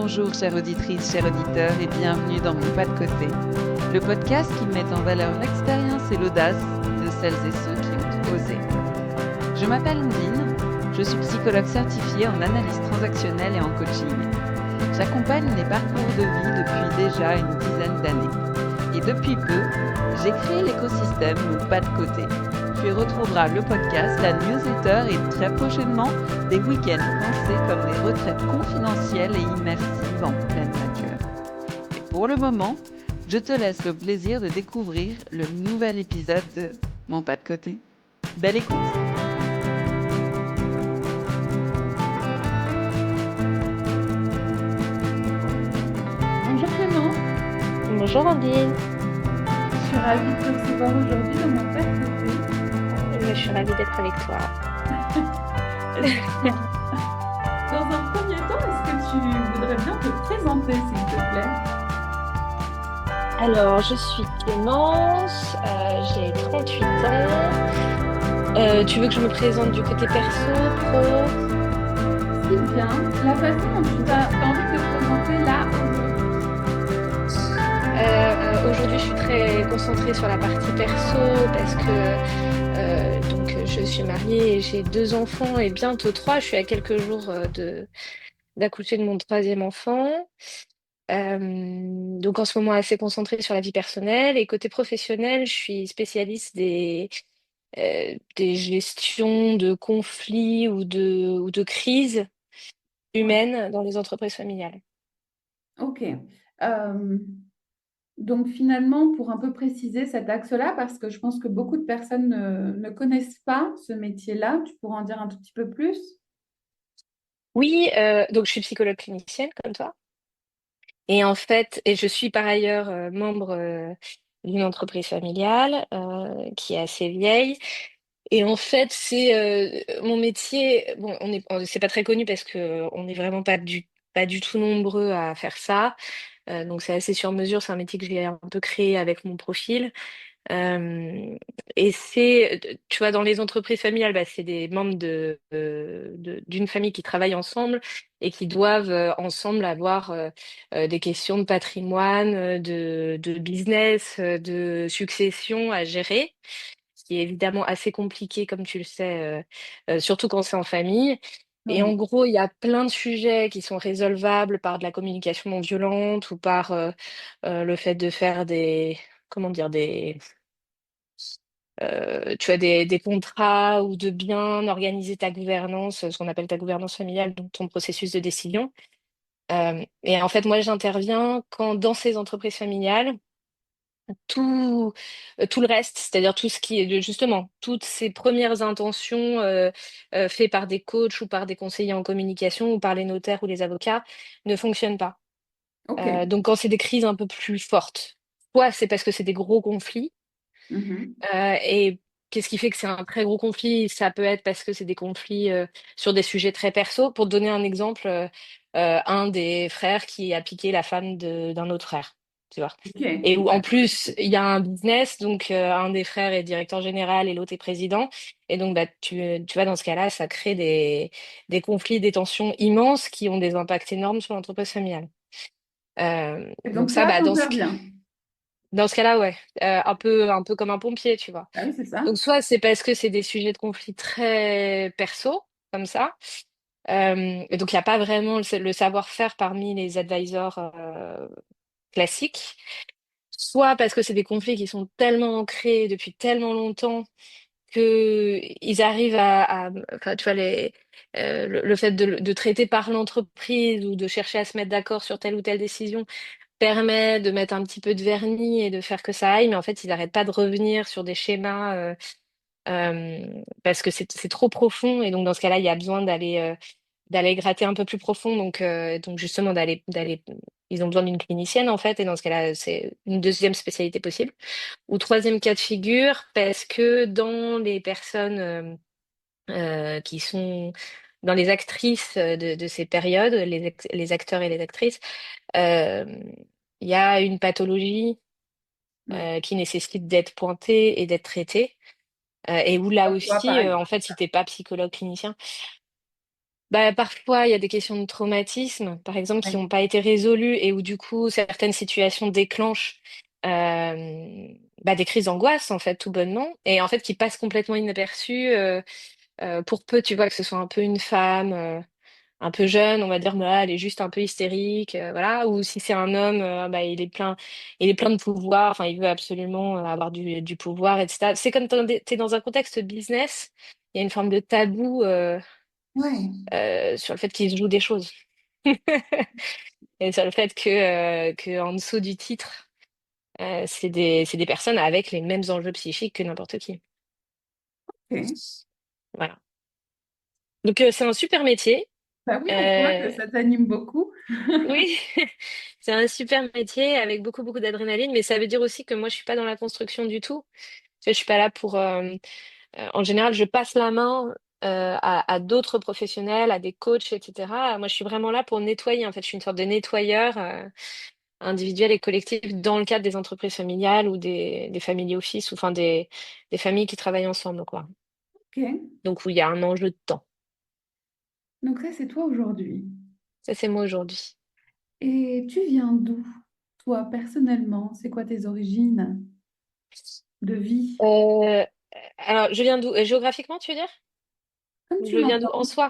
Bonjour chère auditrice, chers auditeurs et bienvenue dans Mon Pas de Côté, le podcast qui met en valeur l'expérience et l'audace de celles et ceux qui ont osé. Je m'appelle Ondine, je suis psychologue certifiée en analyse transactionnelle et en coaching. J'accompagne les parcours de vie depuis déjà une dizaine d'années. Et depuis peu, j'ai créé l'écosystème Mon Pas de Côté. Tu y retrouveras le podcast, la newsletter et très prochainement des week-ends pensés comme des retraites confidentielles et immersives en pleine nature. Et pour le moment, je te laisse le plaisir de découvrir le nouvel épisode de Mon Pas de Côté. Belle écoute! Bonjour Clément, Bonjour Andine. je suis ravie de te recevoir aujourd'hui dans Mon Pas de Côté. Je suis ravie d'être avec toi. Dans un premier temps, est-ce que tu voudrais bien te présenter, s'il te plaît? Alors, je suis Clémence, j'ai 38 ans. Tu veux que je me présente du côté perso, pro? Si bien, la façon dont tu as envie de te présenter là Aujourd'hui, je suis très concentrée sur la partie perso parce que je suis mariée et j'ai 2 enfants et bientôt trois. Je suis à quelques jours d'accoucher de mon troisième enfant. Donc en ce moment assez concentrée sur la vie personnelle et côté professionnel, je suis spécialiste des gestions de conflits ou de crises ouais. humaines dans les entreprises familiales. Ok. Euh, donc finalement, pour un peu préciser cet axe-là, parce que je pense que beaucoup de personnes ne connaissent pas ce métier-là, tu pourras en dire un tout petit peu plus? Oui, donc je suis psychologue clinicienne comme toi. Et en fait, et je suis par ailleurs membre d'une entreprise familiale qui est assez vieille. Et en fait, c'est mon métier. Bon, c'est pas très connu parce que on n'est vraiment pas du tout nombreux à faire ça. Donc c'est assez sur mesure. C'est un métier que j'ai un peu créé avec mon profil. Et tu vois, dans les entreprises familiales, bah, c'est des membres d'une famille qui travaillent ensemble et qui doivent ensemble avoir des questions de patrimoine, de business, de succession à gérer, ce qui est évidemment assez compliqué, comme tu le sais, surtout quand c'est en famille. Et en Oui. gros, il y a plein de sujets qui sont résolvables par de la communication non violente ou par le fait de faire comment dire, tu as des contrats ou de bien organiser ta gouvernance, ce qu'on appelle ta gouvernance familiale, donc ton processus de décision. Et en fait, moi, j'interviens quand dans ces entreprises familiales, tout, tout le reste, c'est-à-dire tout ce qui est justement, toutes ces premières intentions faites par des coachs ou par des conseillers en communication ou par les notaires ou les avocats ne fonctionnent pas. Ok. Donc quand c'est des crises un peu plus fortes, soit c'est parce que c'est des gros conflits. Mhm. Et qu'est-ce qui fait que c'est un très gros conflit? Ça peut être parce que c'est des conflits sur des sujets très perso. Pour te donner un exemple, un des frères qui a piqué la femme d'un autre frère, tu vois. Ok. Et où en Ouais. plus, il y a un business, donc un des frères est directeur général et l'autre est président. Et donc, bah, tu vois, dans ce cas-là, ça crée des conflits, des tensions immenses qui ont des impacts énormes sur l'entreprise familiale. Et Donc donc ça, c'est là bah, qu'on intervient. dans ce cas-là, ouais, un peu comme un pompier, tu vois. Ah oui, c'est ça. Donc soit c'est parce que c'est des sujets de conflit très perso, comme ça. Et donc il n'y a pas vraiment le savoir-faire parmi les advisors classiques. Soit parce que c'est des conflits qui sont tellement ancrés depuis tellement longtemps que ils arrivent enfin, tu vois, le fait de traiter par l'entreprise ou de chercher à se mettre d'accord sur telle ou telle décision permet de mettre un petit peu de vernis et de faire que ça aille, mais en fait, ils n'arrêtent pas de revenir sur des schémas parce que c'est trop profond et donc dans ce cas-là, il y a besoin d'aller gratter un peu plus profond. Donc justement ils ont besoin d'une clinicienne en fait et dans ce cas-là, c'est une deuxième spécialité possible. Ou troisième cas de figure parce que dans les personnes qui sont dans les actrices de ces périodes, les acteurs et les actrices, euh, il y a une pathologie Ouais. qui nécessite d'être pointée et d'être traitée. Et où là Toi, aussi, par exemple. en fait, si t'es pas psychologue clinicien, Bah, parfois, il y a des questions de traumatisme, par exemple, qui Ouais. n'ont pas été résolues et où du coup, certaines situations déclenchent des crises d'angoisse, en fait, tout bonnement, et en fait, qui passent complètement inaperçues pour peu, tu vois, que ce soit un peu une femme un peu jeune, on va dire, bah, elle est juste un peu hystérique, voilà, ou si c'est un homme, il est plein de pouvoir, enfin, il veut absolument avoir du pouvoir, etc. C'est comme t'es dans un contexte business, il y a une forme de tabou. Ouais. Sur le fait qu'ils se jouent des choses. Et sur le fait que en dessous du titre, c'est des personnes avec les mêmes enjeux psychiques que n'importe qui. Ok. Voilà. Donc c'est un super métier. Bah oui, on voit que Euh, ça t'anime beaucoup. oui, c'est un super métier avec beaucoup beaucoup d'adrénaline, mais ça veut dire aussi que moi je suis pas dans la construction du tout. Tu vois, je suis pas là pour. En général, je passe la main à d'autres professionnels, à des coachs, etc. Moi, je suis vraiment là pour nettoyer. En fait, je suis une sorte de nettoyeur. Individuels et collectifs dans le cadre des entreprises familiales ou des family office ou enfin des familles qui travaillent ensemble, quoi. Ok. Donc où il y a un enjeu de temps. Donc ça, c'est toi aujourd'hui. Ça, c'est moi aujourd'hui. Et tu viens d'où, toi, personnellement? C'est quoi tes origines de vie? Euh, alors, je viens d'où? Géographiquement, tu veux dire? Comme tu Je viens d'où en l'entends. soi?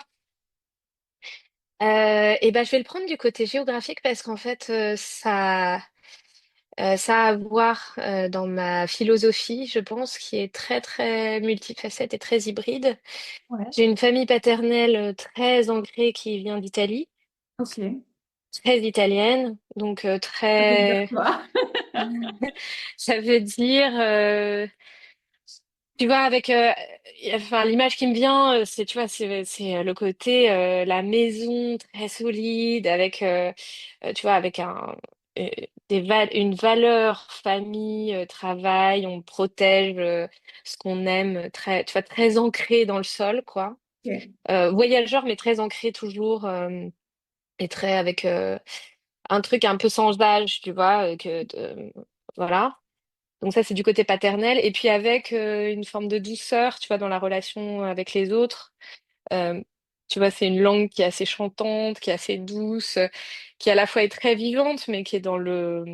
Et ben, je vais le prendre du côté géographique parce qu'en fait, ça a à voir dans ma philosophie, je pense, qui est très, très multifacette et très hybride. Ouais. J'ai une famille paternelle très ancrée qui vient d'Italie. Ok. Très italienne, donc Ça veut dire très. quoi? Ça veut dire, tu vois, avec, enfin, l'image qui me vient, c'est, tu vois, c'est le côté la maison très solide, avec, tu vois, avec euh, une valeur famille, travail, on protège ce qu'on aime, très, tu vois, très ancré dans le sol, quoi. Ok. Voyageur, mais très ancré toujours, et très avec un truc un peu sans âge, tu vois, voilà. Donc ça, c'est du côté paternel. Et puis avec une forme de douceur, tu vois, dans la relation avec les autres. Euh, Tu vois, c'est une langue qui est assez chantante, qui est assez douce, qui à la fois est très vivante, mais qui est dans le...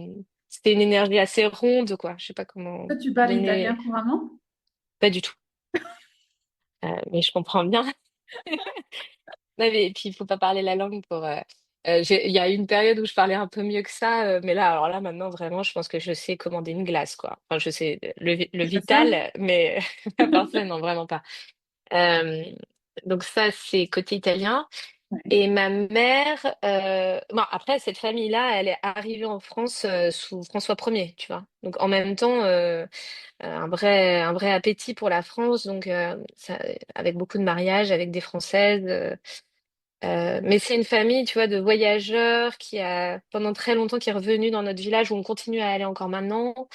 C'est une énergie assez ronde, quoi. Je sais pas comment Toi, tu parles italien donner... couramment? Pas du tout. Mais je comprends bien. Ouais, mais, et puis, il faut pas parler la langue pour. Il y a eu une période où je parlais un peu mieux que ça, mais là, alors là, maintenant, vraiment, je pense que je sais commander une glace, quoi. Enfin, je sais le C'est ça? vital, mais à part ça, non, vraiment pas. Euh, donc ça, c'est côté italien. Ouais. Et ma mère, bon, après, cette famille-là, elle est arrivée en France sous François Ier, tu vois. Donc en même temps, un vrai appétit pour la France, donc avec beaucoup de mariages, avec des Françaises. Mais c'est une famille, tu vois, de voyageurs qui a pendant très longtemps qui est revenu dans notre village où on continue à aller encore maintenant. Dans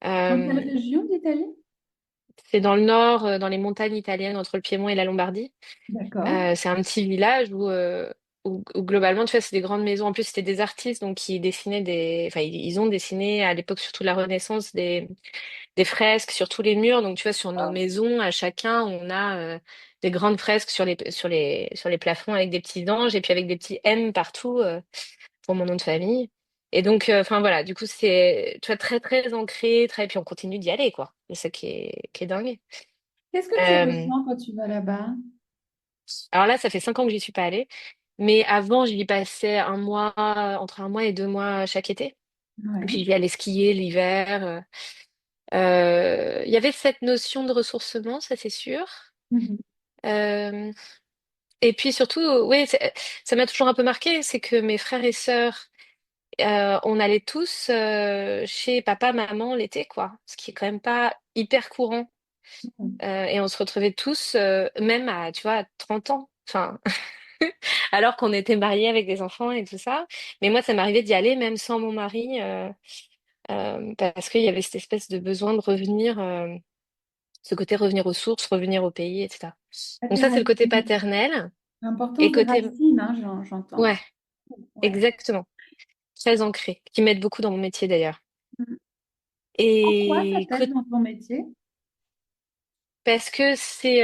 quelle Euh, région d'Italie? c'est dans le nord, dans les montagnes italiennes entre le Piémont et la Lombardie. D'accord. C'est un petit village où globalement, tu vois, c'est des grandes maisons. En plus, c'était des artistes donc qui dessinaient enfin, ils ont dessiné à l'époque, surtout de la Renaissance, des fresques sur tous les murs. Donc, tu vois, sur nos Ah, maisons, à chacun, on a des grandes fresques sur les plafonds avec des petits anges et puis avec des petits M partout pour mon nom de famille. Et donc, enfin voilà, du coup, c'est, tu vois, très, très ancré, très, et puis on continue d'y aller, quoi. C'est ça qui est dingue. qu'est-ce que tu Euh, ressens quand tu vas là-bas? alors là, ça fait 5 ans que j'y suis pas allée, mais avant, j'y passais un mois, entre un mois et 2 mois chaque été. Et Ouais. puis j'y allais skier l'hiver. Il y avait cette notion de ressourcement, ça c'est sûr. Mhm. Euh, et puis surtout, oui, ça m'a toujours un peu marqué, c'est que mes frères et sœurs, on allait tous chez papa, maman l'été, quoi. Ce qui est quand même pas hyper courant. Et on se retrouvait tous, même à, tu vois, à 30 ans. Enfin, alors qu'on était mariés avec des enfants et tout ça. Mais moi, ça m'arrivait d'y aller même sans mon mari, parce qu'il y avait cette espèce de besoin de revenir, ce côté revenir aux sources, revenir au pays, etc. À Donc tes ça, c'est le côté racines. paternel. Et L'importance des côté, racines, hein, j'entends. ouais, Ouais. exactement, très ancré, qui m'aide beaucoup dans mon métier d'ailleurs. Mhm. En quoi ça Et t'aide dans ton métier? parce que c'est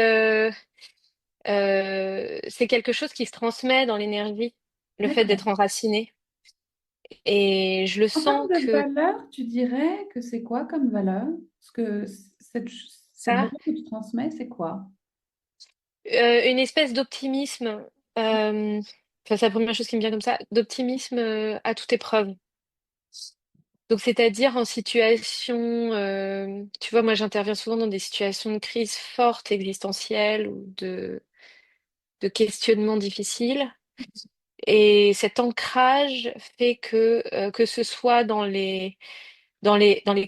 c'est quelque chose qui se transmet dans l'énergie, le fait D'accord. d'être enraciné. Et je le En termes sens de que valeur, tu dirais que c'est quoi comme valeur? Parce que cette ça, valeur que tu transmets, c'est quoi? une espèce d'optimisme, enfin, c'est la première chose qui me vient comme ça, d'optimisme à toute épreuve. Donc, c'est-à-dire en situation, tu vois, moi j'interviens souvent dans des situations de crise forte, existentielle ou de questionnement difficile. Et cet ancrage fait que ce soit dans les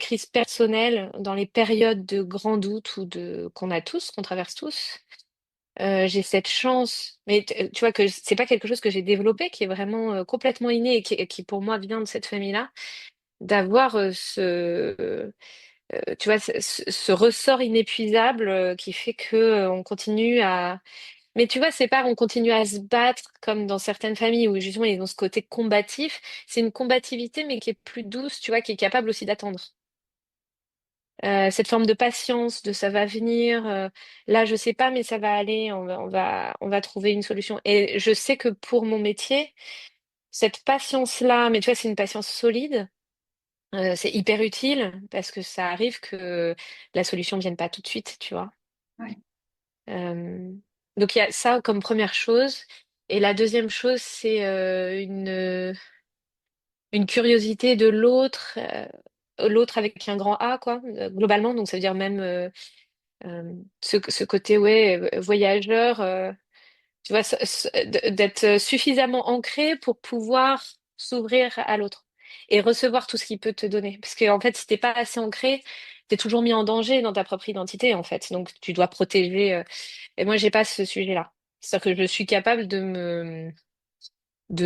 crises personnelles, dans les périodes de grand doute ou qu'on a tous, qu'on traverse tous, j'ai cette chance, mais tu vois que c'est pas quelque chose que j'ai développé, qui est vraiment complètement inné et qui pour moi vient de cette famille-là, d'avoir tu vois, ce ressort inépuisable qui fait que on continue à. Mais tu vois, c'est pas on continue à se battre comme dans certaines familles où justement ils ont ce côté combatif. C'est une combativité mais qui est plus douce, tu vois, qui est capable aussi d'attendre. Cette forme de patience, de ça va venir. Là, je sais pas, mais ça va aller. On va trouver une solution. Et je sais que pour mon métier, cette patience-là, mais tu vois, c'est une patience solide. C'est hyper utile parce que ça arrive que la solution vienne pas tout de suite, tu vois. Ouais. Euh, donc il y a ça comme première chose. Et la deuxième chose, c'est une curiosité de l'autre, l'autre avec un grand A, quoi, globalement. Donc ça veut dire même ce côté, ouais, voyageur. Tu vois, d'être suffisamment ancré pour pouvoir s'ouvrir à l'autre et recevoir tout ce qu'il peut te donner. Parce que, en fait, si t'es pas assez ancré, t'es toujours mis en danger dans ta propre identité, en fait. Donc, tu dois protéger. Et moi, j'ai pas ce sujet-là. C'est-à-dire que je suis capable de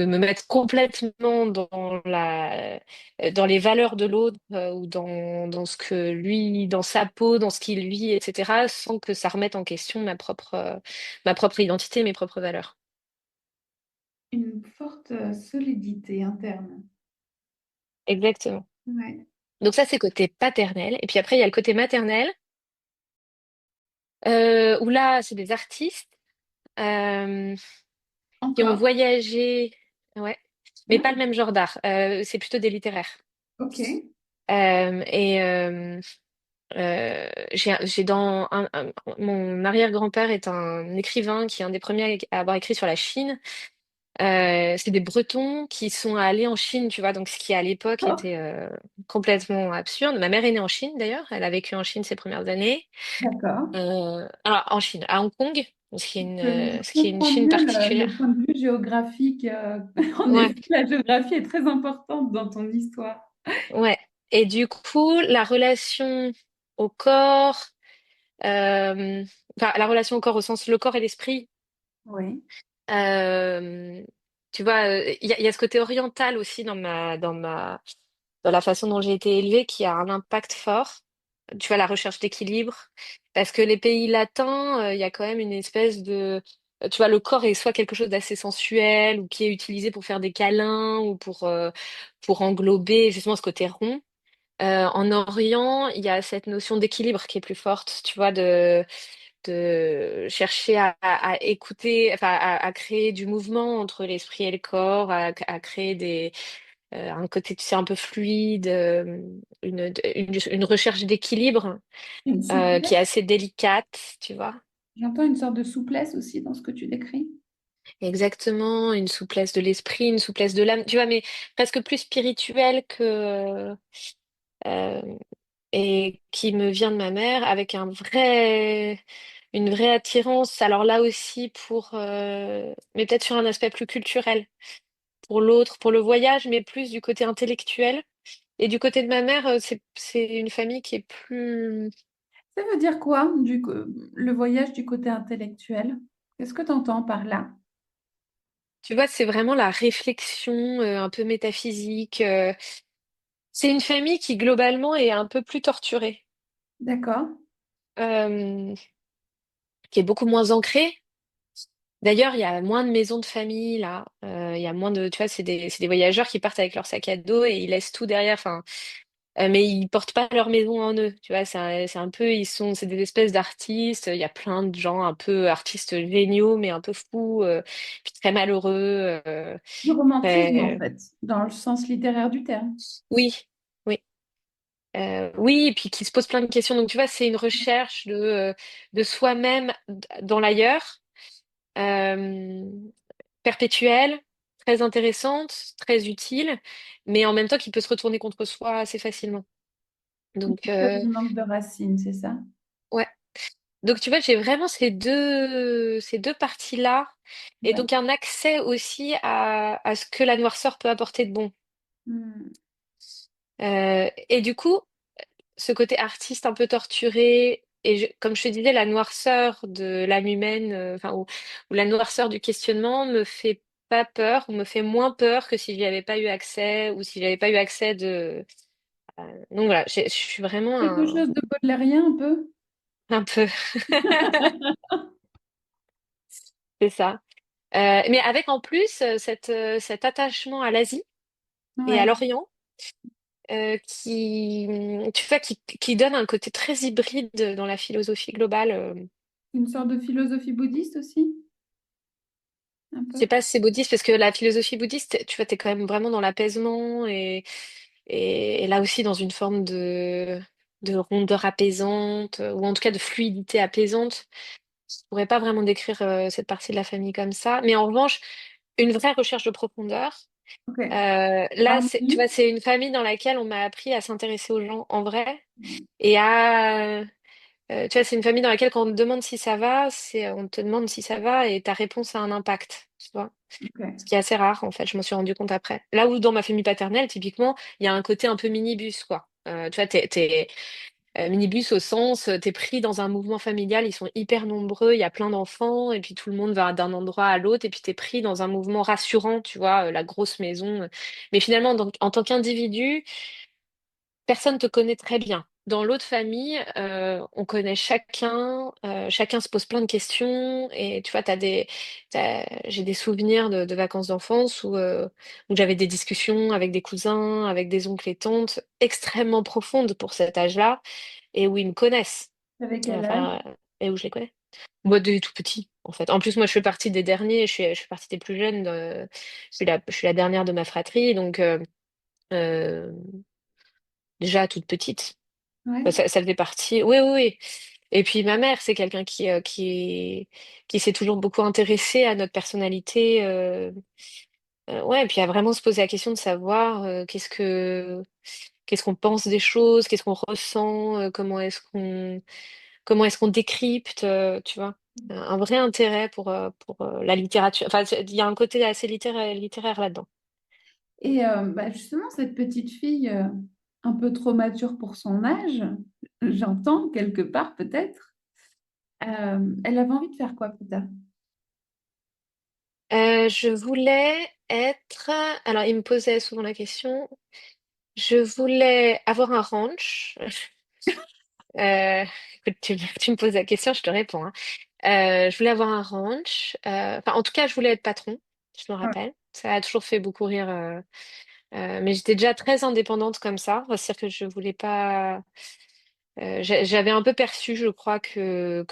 me mettre complètement dans les valeurs de l'autre ou dans ce que lui, dans sa peau, dans ce qu'il vit, etc., sans que ça remette en question ma propre identité, mes propres valeurs. Une forte solidité interne. Exactement. Ouais. Donc ça, c'est côté paternel. Et puis après, il y a le côté maternel, où là, c'est des artistes euh, qui ont Encore? voyagé, ouais, mais pas le Ouais. même genre d'art. C'est plutôt des littéraires. Ok. Et j'ai mon arrière-grand-père est un écrivain qui est un des premiers à avoir écrit sur la Chine. C'est des Bretons qui sont allés en Chine, tu vois, donc ce qui à l'époque Oh, était complètement absurde. Ma mère est née en Chine d'ailleurs, elle a vécu en Chine ses premières années. d'accord. Alors en Chine, à Hong Kong, Je ce qui est une comprends Chine mieux le particulière. point de vue géographique. En Ouais, effet, la géographie est très importante dans ton histoire. ouais. Et du coup, la relation au corps, enfin la relation au corps au sens le corps et l'esprit. Oui. Euh, Tu vois, il y a ce côté oriental aussi dans la façon dont j'ai été élevée qui a un impact fort. Tu vois, la recherche d'équilibre. Parce que les pays latins, il y a quand même une espèce de, tu vois, le corps est soit quelque chose d'assez sensuel ou qui est utilisé pour faire des câlins ou pour englober justement ce côté rond. En Orient, il y a cette notion d'équilibre qui est plus forte, tu vois, de chercher à écouter, enfin à créer du mouvement entre l'esprit et le corps, à créer un côté, tu sais, un peu fluide, une recherche d'équilibre Une qui est souplesse. assez délicate, tu vois. J'entends une sorte de souplesse aussi dans ce que tu décris. Exactement, une souplesse de l'esprit, une souplesse de l'âme, tu vois, mais presque plus spirituelle euh, et qui me vient de ma mère avec une vraie attirance. Alors là aussi mais peut-être sur un aspect plus culturel, pour l'autre, pour le voyage, mais plus du côté intellectuel. Et du côté de ma mère, c'est une famille qui est plus, Ça veut dire quoi, le voyage du côté intellectuel? Qu'est-ce que tu entends par là? tu vois, c'est vraiment la réflexion un peu métaphysique. C'est une famille qui globalement est un peu plus torturée, D'accord. euh, qui est beaucoup moins ancrée. D'ailleurs, il y a moins de maisons de famille là. Il y a moins de, tu vois, c'est des voyageurs qui partent avec leur sac à dos et ils laissent tout derrière. Enfin, Mais ils portent pas leur maison en eux, tu vois. C'est un peu, c'est des espèces d'artistes. Il y a plein de gens un peu artistes géniaux, mais un peu fous, puis très malheureux. Du romantisme, en Très- fait, dans le sens littéraire du terme. Oui, oui. Oui, et puis qui se pose plein de questions. Donc, tu vois, c'est une recherche de soi-même dans l'ailleurs, euh, perpétuelle, très intéressante, très utile, mais en même temps qui peut se retourner contre soi assez facilement. Donc, Peur du manque de racines, c'est ça? ouais. Donc, tu vois, j'ai vraiment ces deux parties-là, et Ouais. donc un accès aussi à ce que la noirceur peut apporter de bon. Hmm. Et du coup, ce côté artiste un peu torturé, et comme je te disais, la noirceur de l'âme humaine, enfin, ou la noirceur du questionnement me fait pas peur, ou me fait moins peur que si j'y avais pas eu accès, ou si j'avais pas eu accès de. Donc voilà, je suis vraiment Quelque chose de baudelairien un peu? un peu, c'est ça. Mais avec en plus cet attachement à l'Asie et à Ouais, l'Orient, tu vois, qui donne un côté très hybride dans la philosophie globale. une sorte de philosophie bouddhiste aussi, un Je sais peu. pas si c'est bouddhiste, parce que la philosophie bouddhiste, tu vois, t'es quand même vraiment dans l'apaisement et là aussi dans une forme de rondeur apaisante, ou en tout cas de fluidité apaisante. Je pourrais pas vraiment décrire cette partie de la famille comme ça. Mais en revanche, une vraie recherche de profondeur. Ok. Là, tu vois, Harmonie. c'est une famille dans laquelle on m'a appris à s'intéresser aux gens en vrai et à tu vois, c'est une famille dans laquelle quand on te demande si ça va, on te demande si ça va et ta réponse a un impact, tu vois. Ce Ok. qui est assez rare, en fait, je m'en suis rendu compte après. Là où dans ma famille paternelle, typiquement, il y a un côté un peu minibus, quoi. Tu vois, minibus au sens, t'es pris dans un mouvement familial, ils sont hyper nombreux, il y a plein d'enfants, et puis tout le monde va d'un endroit à l'autre, et puis t'es pris dans un mouvement rassurant, tu vois, la grosse maison. Mais finalement, donc, en tant qu'individu, personne te connaît très bien. Dans l'autre famille, on connaît chacun, chacun se pose plein de questions et tu vois, j'ai des souvenirs de vacances d'enfance où j'avais des discussions avec des cousins, avec des oncles et tantes extrêmement profondes pour cet âge-là et où ils me connaissent, Avec quel âge? enfin, et où je les connais. Moi, de tout petit, en fait. En plus, moi, je fais partie des derniers, je fais partie des plus jeunes. Je suis la dernière de ma fratrie, donc euh, déjà toute petite. Ouais. Ça faisait partie. Oui, oui, oui. Et puis ma mère, c'est quelqu'un qui s'est toujours beaucoup intéressé à notre personnalité. Ouais, et puis à vraiment se poser la question de savoir qu'est-ce qu'on pense des choses, qu'est-ce qu'on ressent, comment est-ce qu'on décrypte, tu vois. Un vrai intérêt pour la littérature. Enfin, il y a un côté assez littéraire là-dedans. Et bah, justement, cette petite fille un peu trop mature pour son âge, j'entends quelque part peut-être, elle avait envie de faire quoi plus tard? Je voulais être. Alors, il me posait souvent la question. Je voulais avoir un ranch. Euh, écoute, tu me poses la question, je te réponds, hein. Je voulais avoir un ranch. Enfin, en tout cas, je voulais être patron, je me Ouais. rappelle. Ça a toujours fait beaucoup rire. Mais j'étais déjà très indépendante comme ça. C'est-à-dire que je voulais pas. J'avais un peu perçu, je crois, que.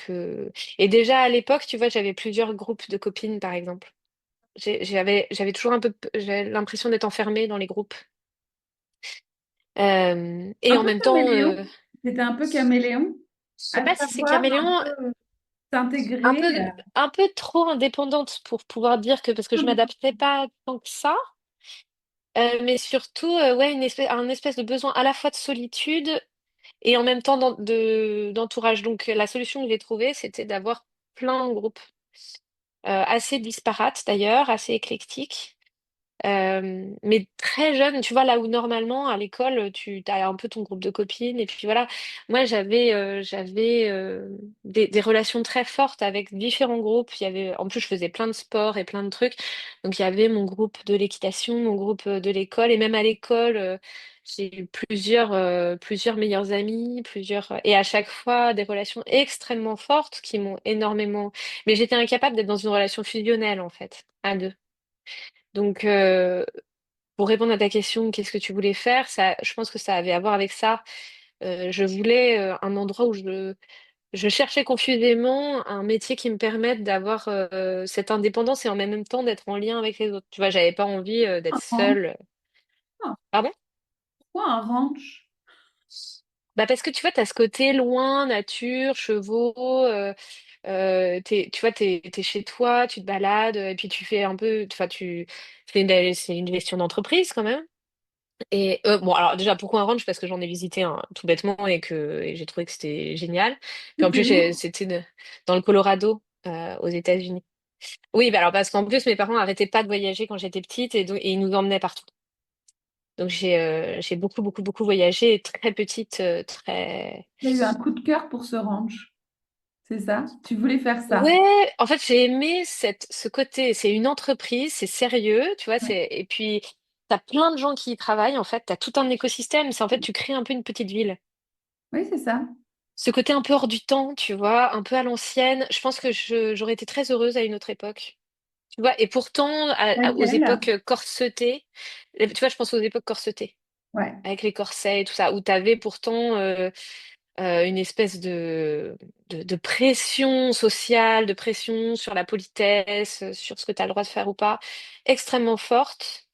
Et déjà à l'époque, tu vois, j'avais plusieurs groupes de copines, par exemple. J'avais toujours un peu. J'avais l'impression d'être enfermée dans les groupes. Et Un en peu même temps. caméléon. C'était un peu caméléon, Je sais à pas si c'est savoir un caméléon, peu un t'intégrer. peu, un peu trop indépendante pour pouvoir dire que parce que je m'adaptais pas tant que ça, mais surtout ouais un espèce de besoin à la fois de solitude et en même temps d'entourage. Donc la solution que j'ai trouvée, c'était d'avoir plein de groupes assez disparates d'ailleurs, assez éclectiques. Mais très jeune, tu vois, là où normalement à l'école, tu as un peu ton groupe de copines, et puis voilà, moi j'avais des relations très fortes avec différents groupes. En plus, je faisais plein de sports et plein de trucs. Donc il y avait mon groupe de l'équitation, mon groupe de l'école, et même à l'école, j'ai eu plusieurs meilleurs amis, et à chaque fois des relations extrêmement fortes qui m'ont énormément. Mais j'étais incapable d'être dans une relation fusionnelle en fait, à deux. Donc, pour répondre à ta question, qu'est-ce que tu voulais faire? Ça, je pense que ça avait à voir avec ça. Je voulais un endroit où je cherchais confusément un métier qui me permette d'avoir cette indépendance et en même temps d'être en lien avec les autres. Tu vois, j'avais pas envie d'être Un ranch. seule. Ah, Pardon? pourquoi un ranch? Bah parce que tu vois, t'as ce côté loin, nature, chevaux, tu vois, t'es chez toi, tu te balades, et puis tu fais un peu, enfin, c'est une gestion d'entreprise quand même. Et bon, alors déjà, pourquoi un ranch? Parce que j'en ai visité un tout bêtement et j'ai trouvé que c'était génial. Puis en plus, C'était où? dans le Colorado, aux États-Unis. Oui, bah alors parce qu'en plus, mes parents arrêtaient pas de voyager quand j'étais petite et ils nous emmenaient partout. Donc j'ai beaucoup, beaucoup, beaucoup voyagé, et très petite, très. Tu as eu un coup de cœur pour ce ranch, c'est ça? Tu voulais faire ça? Ouais, en fait, j'ai aimé ce côté. C'est une entreprise, c'est sérieux, tu vois. Ouais. Et puis, t'as plein de gens qui y travaillent. En fait, t'as tout un écosystème. C'est en fait, tu crées un peu une petite ville. Oui, c'est ça. Ce côté un peu hors du temps, tu vois, un peu à l'ancienne. Je pense que j'aurais été très heureuse à une autre époque. Tu vois, et pourtant, aux Laquelle? époques corsetées, tu vois, je pense aux époques corsetées, Ouais. avec les corsets et tout ça, où t'avais pourtant une espèce de pression sociale, de pression sur la politesse, sur ce que tu as le droit de faire ou pas, extrêmement forte,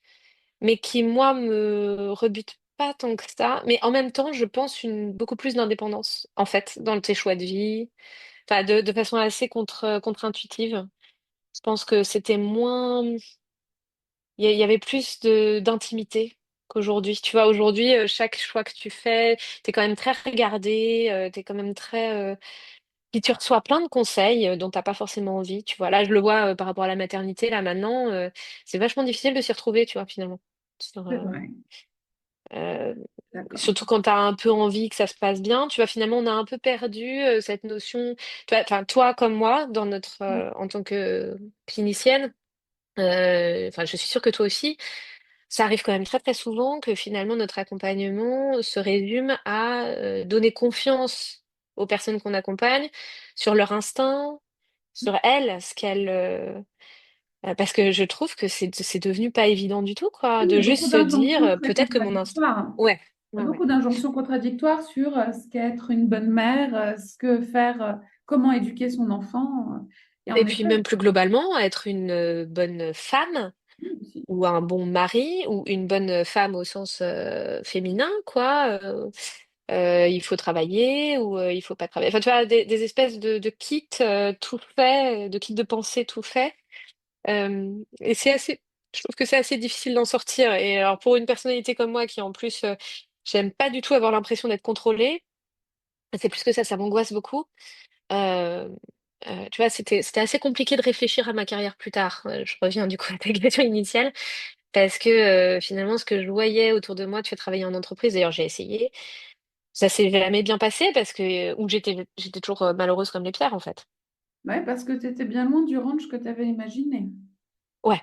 mais qui, moi, me rebute pas tant que ça. Mais en même temps, je pense beaucoup plus d'indépendance, en fait, dans tes choix de vie, enfin, de façon assez contre-intuitive. Je pense que c'était moins. Il y avait plus d'intimité qu'aujourd'hui. Tu vois, aujourd'hui, chaque choix que tu fais, t'es quand même très regardé, t'es quand même très. Puis tu reçois plein de conseils dont t'as pas forcément envie. Tu vois, là, je le vois par rapport à la maternité, là maintenant, c'est vachement difficile de s'y retrouver, tu vois, finalement. Sur, C'est vrai. euh, D'accord. surtout quand t'as un peu envie que ça se passe bien, tu vois, finalement, on a un peu perdu cette notion. Tu vois, enfin, toi comme moi, en tant que clinicienne. Enfin, je suis sûre que toi aussi, ça arrive quand même très très souvent que finalement notre accompagnement se résume à donner confiance aux personnes qu'on accompagne sur leur instinct, sur elles, parce que je trouve que c'est devenu pas évident du tout, quoi, Il y de a juste beaucoup se dire d'injonctions très peut-être que mon instinct. contradictoires. Ouais, Il y ouais, a ouais. beaucoup d'injonctions contradictoires sur ce qu'est être une bonne mère, ce que faire, comment éduquer son enfant. Et Et en puis effet, même plus globalement, être une bonne femme oui, aussi. ou un bon mari ou une bonne femme au sens féminin, quoi. Il faut travailler ou il faut pas travailler. Enfin, tu vois, des espèces de kits tout faits, de kits de pensée tout faits. Et je trouve que c'est assez difficile d'en sortir. Et alors, pour une personnalité comme moi, qui en plus, j'aime pas du tout avoir l'impression d'être contrôlée, c'est plus que ça m'angoisse beaucoup. Euh, Tu vois, c'était assez compliqué de réfléchir à ma carrière plus tard. Je reviens du coup à ta question initiale. Parce que finalement, ce que je voyais autour de moi, tu fais travailler en entreprise, d'ailleurs j'ai essayé, ça s'est jamais bien passé parce que ou j'étais toujours malheureuse comme les pierres en fait. Ouais, parce que tu étais bien loin du ranch que tu avais imaginé. Ouais.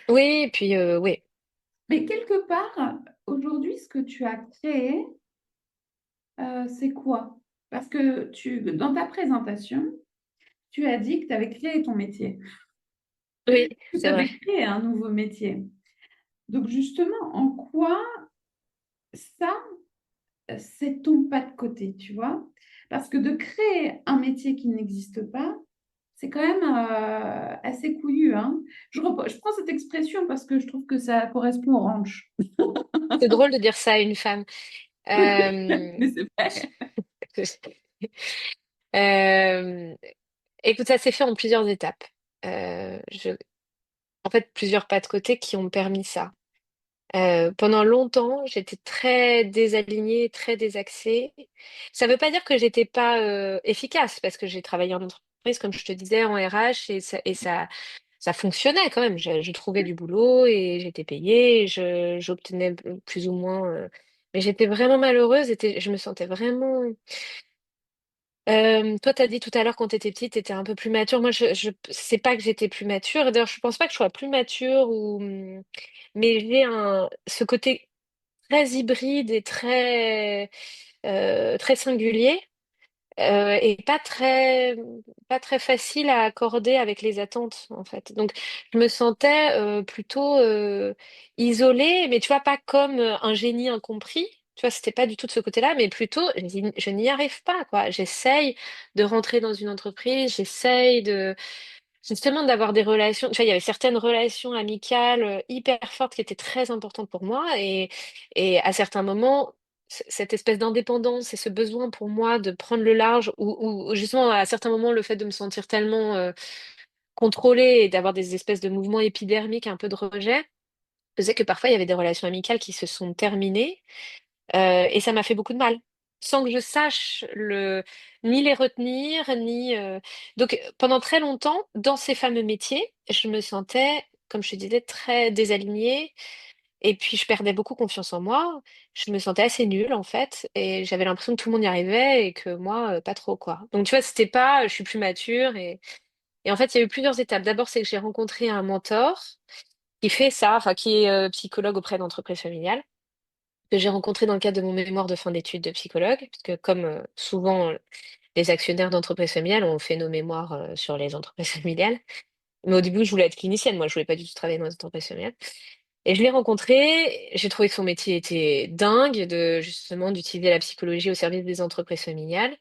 Oui, et puis oui. Mais quelque part, aujourd'hui, ce que tu as créé, c'est quoi? Parce que dans ta présentation, tu as dit que tu avais créé ton métier, Oui, que tu c'est avais vrai. créé un nouveau métier. Donc justement, en quoi ça, c'est ton pas de côté, tu vois? Parce que de créer un métier qui n'existe pas, c'est quand même assez couillu, hein. Je prends cette expression parce que je trouve que ça correspond au ranch. C'est drôle de dire ça à une femme. Mais Euh, c'est vrai. euh, Écoute, ça s'est fait en plusieurs étapes. Euh, je... En fait, plusieurs pas de côté qui ont permis ça. Pendant longtemps, j'étais très désalignée, très désaxée. Ça ne veut pas dire que j'étais pas efficace, parce que j'ai travaillé en entreprise, comme je te disais, en RH, ça fonctionnait quand même. Je trouvais du boulot et j'étais payée, j'obtenais plus ou moins. Mais j'étais vraiment malheureuse, je me sentais vraiment. Toi, tu as dit tout à l'heure quand tu étais petite, tu étais un peu plus mature. Moi, je sais pas que j'étais plus mature. D'ailleurs, je pense pas que je sois plus mature mais j'ai ce côté très hybride et très singulier. et pas très facile à accorder avec les attentes, en fait. Donc, je me sentais plutôt isolée, mais tu vois, pas comme un génie incompris. Tu vois, c'était pas du tout de ce côté-là, mais plutôt, je n'y arrive pas, quoi. J'essaye de rentrer dans une entreprise, j'essaye de, justement, d'avoir des relations. Tu vois, il y avait certaines relations amicales hyper fortes qui étaient très importantes pour moi, et à certains moments, cette espèce d'indépendance et ce besoin pour moi de prendre le large, ou justement à certains moments le fait de me sentir tellement contrôlée et d'avoir des espèces de mouvements épidermiques, un peu de rejet, faisait que parfois il y avait des relations amicales qui se sont terminées, et ça m'a fait beaucoup de mal, sans que je sache ni les retenir, ni. Donc pendant très longtemps, dans ces fameux métiers, je me sentais, comme je te disais, très désalignée. Et puis je perdais beaucoup confiance en moi. Je me sentais assez nulle en fait, et j'avais l'impression que tout le monde y arrivait et que moi, pas trop quoi. Donc tu vois, c'était pas, je suis plus mature, et en fait, il y a eu plusieurs étapes. D'abord, c'est que j'ai rencontré un mentor qui fait ça, enfin qui est psychologue auprès d'entreprises familiales, que j'ai rencontré dans le cadre de mon mémoire de fin d'études de psychologue, parce que comme souvent les actionnaires d'entreprises familiales ont fait nos mémoires sur les entreprises familiales. Mais au début, je voulais être clinicienne, moi, je voulais pas du tout travailler dans les entreprises familiales. Et je l'ai rencontré, j'ai trouvé que son métier était dingue, de justement d'utiliser la psychologie au service des entreprises familiales.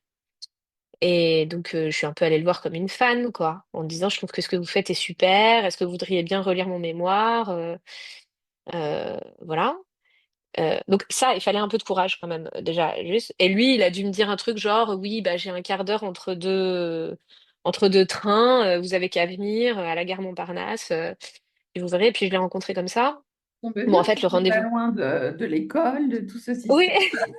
Et donc, je suis un peu allée le voir comme une fan, quoi, en disant, je trouve que ce que vous faites est super, est-ce que vous voudriez bien relire mon mémoire? Voilà. Donc ça, il fallait un peu de courage quand même, déjà, juste. Et lui, il a dû me dire un truc genre, oui, bah j'ai un quart d'heure entre deux trains, vous avez qu'à venir à la gare Montparnasse, et vous verrez. Et puis je l'ai rencontré comme ça. Ça tombe Bon, en bien, fait, le c'était pas rendez-vous. loin de l'école, de tout ce Oui, système.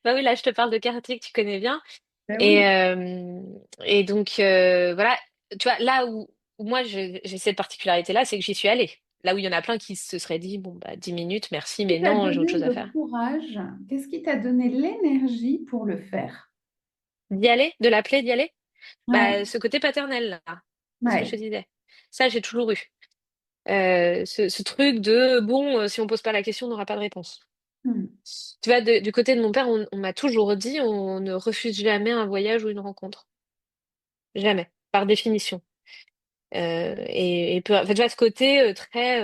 bah oui, là, je te parle de quartier que tu connais bien. Ben Et, oui. euh, et donc, voilà, tu vois, là où moi, j'ai cette particularité-là, c'est que j'y suis allée. Là où il y en a plein qui se seraient dit, bon, bah, 10 minutes, merci, Qui mais t'a non, j'ai autre donné chose à le faire. courage? Qu'est-ce qui t'a donné l'énergie pour le faire? D'y aller, de l'appeler, d'y aller. Ouais, Bah, ce côté paternel, là, c'est ce que je te ouais. disais. Ça, j'ai toujours eu. Ce truc de, bon, si on pose pas la question, on n'aura pas de réponse. Hmm. Tu vois, du côté de mon père, on m'a toujours dit, on ne refuse jamais un voyage ou une rencontre. Jamais, par définition. Enfin, tu vois, ce côté très,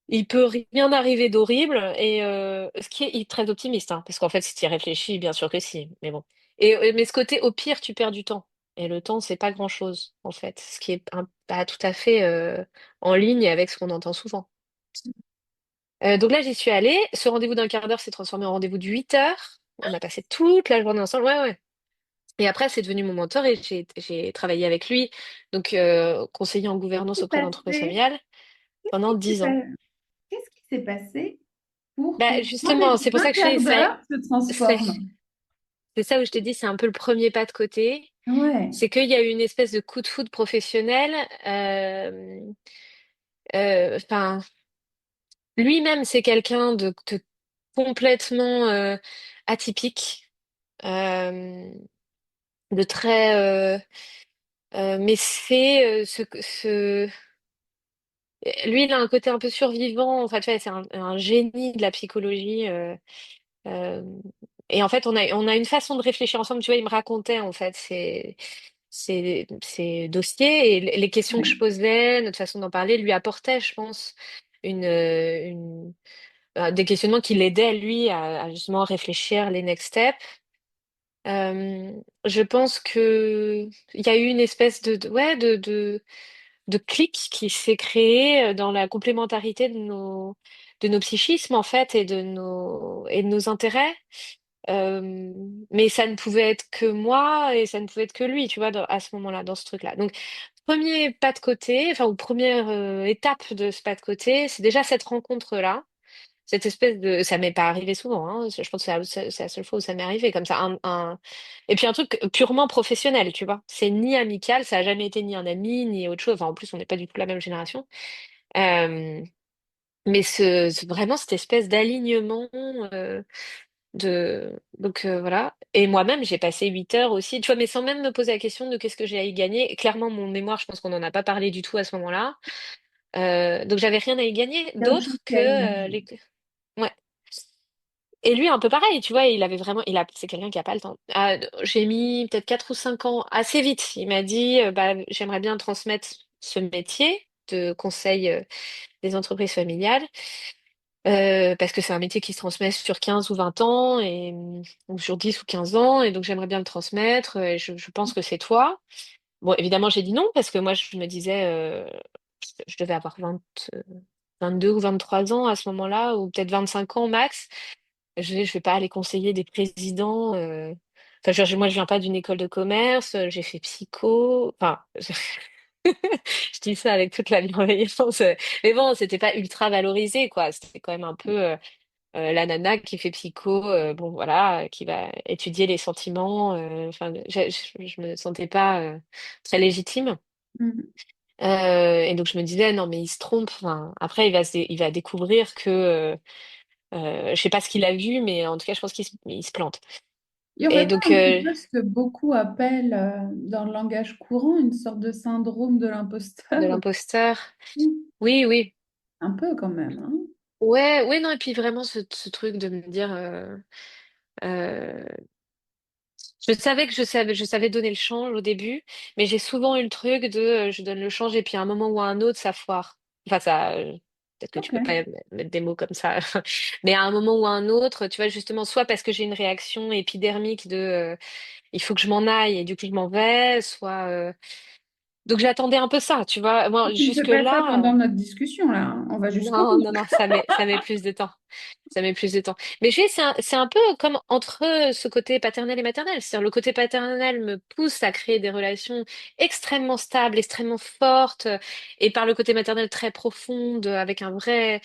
il peut rien arriver d'horrible, et ce qui est très optimiste, hein, parce qu'en fait, si tu y réfléchis, bien sûr que si, mais bon. Mais ce côté, au pire, tu perds du temps. Et le temps, c'est pas grand-chose, en fait, ce qui est pas tout à fait en ligne avec ce qu'on entend souvent. Donc là, j'y suis allée. Ce rendez-vous d'un quart d'heure s'est transformé en rendez-vous de 8 heures. On a passé toute la journée ensemble. Ouais, ouais. Et après, c'est devenu mon mentor, et j'ai travaillé avec lui, donc conseiller en gouvernance Qu'est-ce qui auprès s'est d'entreprises passé? familiales pendant Qu'est-ce 10 ans. qui s'est passé pour que Bah, le justement, rendez-vous c'est pour d'un ça que quart d'heure se c'est, transforme? c'est ça où je te dis, c'est un peu le premier pas de côté. Ouais. C'est qu'il y a eu une espèce de coup de foudre professionnel. euh, Enfin, lui-même, c'est quelqu'un de complètement atypique, euh, de très. Mais c'est lui, il a un côté un peu survivant. Enfin, tu vois, c'est un génie de la psychologie. Euh, et en fait, on a une façon de réfléchir ensemble. Tu vois, il me racontait en fait ses dossiers, et les questions que je Ouais. posais, notre façon d'en parler lui apportait, je pense, des questionnements qui l'aidaient lui à justement réfléchir les next steps. Euh, je pense que il y a eu une espèce ouais, de clic qui s'est créé dans la complémentarité de nos psychismes en fait, et de nos intérêts. Euh, mais ça ne pouvait être que moi, et ça ne pouvait être que lui, tu vois, à ce moment-là, dans ce truc-là. Donc, premier pas de côté, enfin, ou première étape de ce pas de côté, c'est déjà cette rencontre-là. Cette espèce de. Ça m'est pas arrivé souvent, hein. Je pense que c'est la seule fois où ça m'est arrivé, comme ça. Et puis un truc purement professionnel, tu vois. C'est ni amical, ça a jamais été ni un ami, ni autre chose. Enfin, en plus, on n'est pas du tout la même génération. Euh, mais vraiment, cette espèce d'alignement. Donc voilà. Et moi-même, j'ai passé 8 heures aussi, tu vois, mais sans même me poser la question de qu'est-ce que j'ai à y gagner. Et clairement, mon mémoire, je pense qu'on n'en a pas parlé du tout à ce moment-là. Donc j'avais rien à y gagner Il y a autre chose d'autre qui que a émergé. Ouais. Et lui, un peu pareil, tu vois, c'est quelqu'un qui a pas le temps. Ah, j'ai mis peut-être 4 ou 5 ans, assez vite. Il m'a dit, bah, j'aimerais bien transmettre ce métier de conseil des entreprises familiales, parce que c'est un métier qui se transmet sur 15 ou 20 ans, ou sur 10 ou 15 ans, et donc j'aimerais bien le transmettre, et je pense que c'est toi. Bon, évidemment, j'ai dit non, parce que moi, je me disais, je devais avoir 22 ou 23 ans à ce moment-là, ou peut-être 25 ans max. Je vais pas aller conseiller des présidents. Enfin, moi, je viens pas d'une école de commerce. J'ai fait psycho. Enfin, je dis ça avec toute la bienveillance. Mais bon, c'était pas ultra valorisé, quoi. C'était quand même un peu la nana qui fait psycho. Bon, voilà, qui va étudier les sentiments. Enfin, je me sentais pas très légitime. Mhm. Et donc je me disais non mais il se trompe. Enfin, après il va découvrir que je sais pas ce qu'il a vu, mais en tout cas je pense il se plante. Il n'y Et aurait pas donc un petit peu ce que beaucoup appellent dans le langage courant une sorte de syndrome de de l'imposteur l'imposteur. aussi? Oui, oui. Un peu quand même, hein. Ouais, ouais, non, et puis vraiment ce truc de me dire euh, je savais donner le change au début, mais j'ai souvent eu le truc de je donne le change et puis à un moment ou à un autre ça foire. Enfin ça peut-être que tu Ok. peux pas mettre des mots comme ça, mais à un moment ou à un autre, tu vois justement soit parce que j'ai une réaction épidermique de il faut que je m'en aille et du coup je m'en vais, soit donc j'attendais un peu ça, tu vois. Moi Tu ne fais jusque pas ça là pendant notre discussion là, hein. On va jusqu'au non, bout. non, non, ça met plus de temps. Ça met plus de temps. Mais c'est un peu comme entre ce côté paternel et maternel. C'est-à-dire le côté paternel me pousse à créer des relations extrêmement stables, extrêmement fortes, et par le côté maternel très profonde, avec un vrai...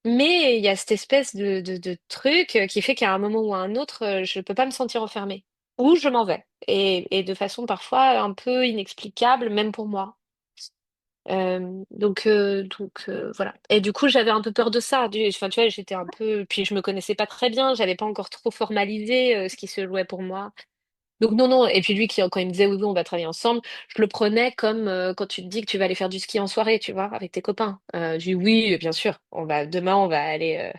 Mais il y a cette espèce de truc qui fait qu'à un moment ou à un autre, je peux pas me sentir enfermée. Ou je m'en vais. Et de façon parfois un peu inexplicable, même pour moi. Voilà. Et du coup, j'avais un peu peur de ça. Enfin, tu vois, j'étais un peu. Puis je me connaissais pas très bien. J'avais pas encore trop formalisé ce qui se jouait pour moi. Donc non, non. Et puis lui, quand il me disait oui, oui, on va travailler ensemble, je le prenais comme quand tu te dis que tu vas aller faire du ski en soirée, tu vois, avec tes copains. Je dis oui, bien sûr. Demain, on va aller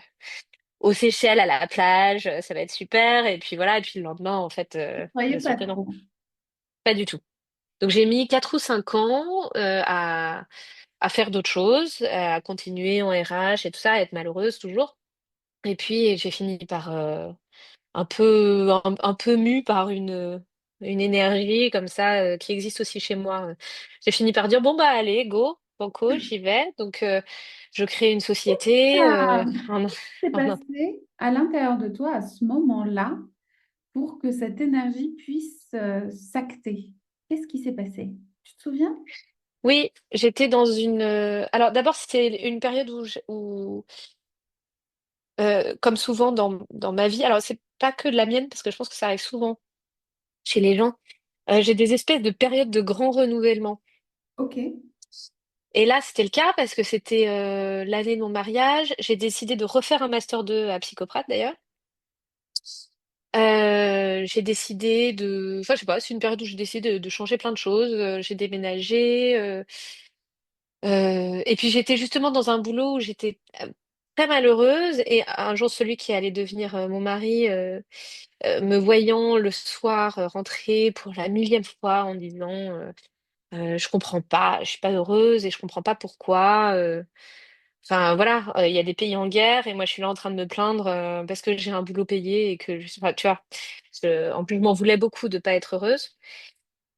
aux Seychelles à la plage. Ça va être super. Et puis voilà. Et puis le lendemain, en fait, Je ne croyais bien sûr pas que non, trop. pas du tout. Donc j'ai mis 4 ou 5 ans à faire d'autres choses, à continuer en RH et tout ça, à être malheureuse toujours. Et puis j'ai fini par un peu mue par une énergie comme ça qui existe aussi chez moi. J'ai fini par dire bon bah allez, go, banco, j'y vais. Donc je crée une société. Ah, qu'est-ce qui s'est En- passé à l'intérieur de toi à ce moment-là pour que cette énergie puisse s'acter? Qu'est-ce qui s'est passé? Tu te souviens? Oui, j'étais dans une. Alors d'abord c'était une période comme souvent dans ma vie. Alors c'est pas que de la mienne parce que je pense que ça arrive souvent chez les gens. J'ai des espèces de périodes de grand renouvellement. Ok. Et là, c'était le cas parce que c'était l'année de mon mariage. J'ai décidé de refaire un master 2 à Psychoprate d'ailleurs. J'ai décidé de... Enfin, je sais pas, c'est une période où j'ai décidé de changer plein de choses. J'ai déménagé. Et puis j'étais justement dans un boulot où j'étais très malheureuse. Et un jour, celui qui allait devenir mon mari, me voyant le soir rentrer pour la millième fois en disant... je comprends pas, je suis pas heureuse et je comprends pas pourquoi. Enfin voilà, il y a des pays en guerre et moi je suis là en train de me plaindre parce que j'ai un boulot payé et que enfin, tu vois. En plus je m'en voulais beaucoup de pas être heureuse.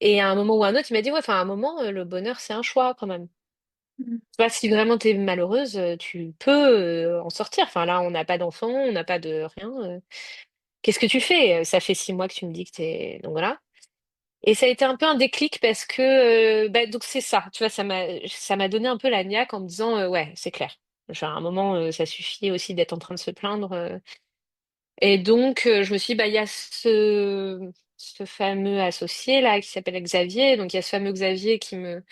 Et à un moment ou à un autre, il m'a dit ouais, enfin à un moment le bonheur c'est un choix quand même. Mhm. Tu vois, si vraiment t'es malheureuse, tu peux en sortir. Enfin là, on n'a pas d'enfant, on n'a pas de rien. Qu'est-ce que tu fais? Ça fait 6 mois que tu me dis que t'es donc voilà. Et ça a été un peu un déclic parce que bah, donc c'est ça, tu vois, ça m'a donné un peu la niaque en me disant ouais, c'est clair. Genre, à un moment, ça suffit aussi d'être en train de se plaindre. Et donc je me suis dit, bah il y a ce fameux associé là qui s'appelle Xavier. Donc il y a ce fameux Xavier qui me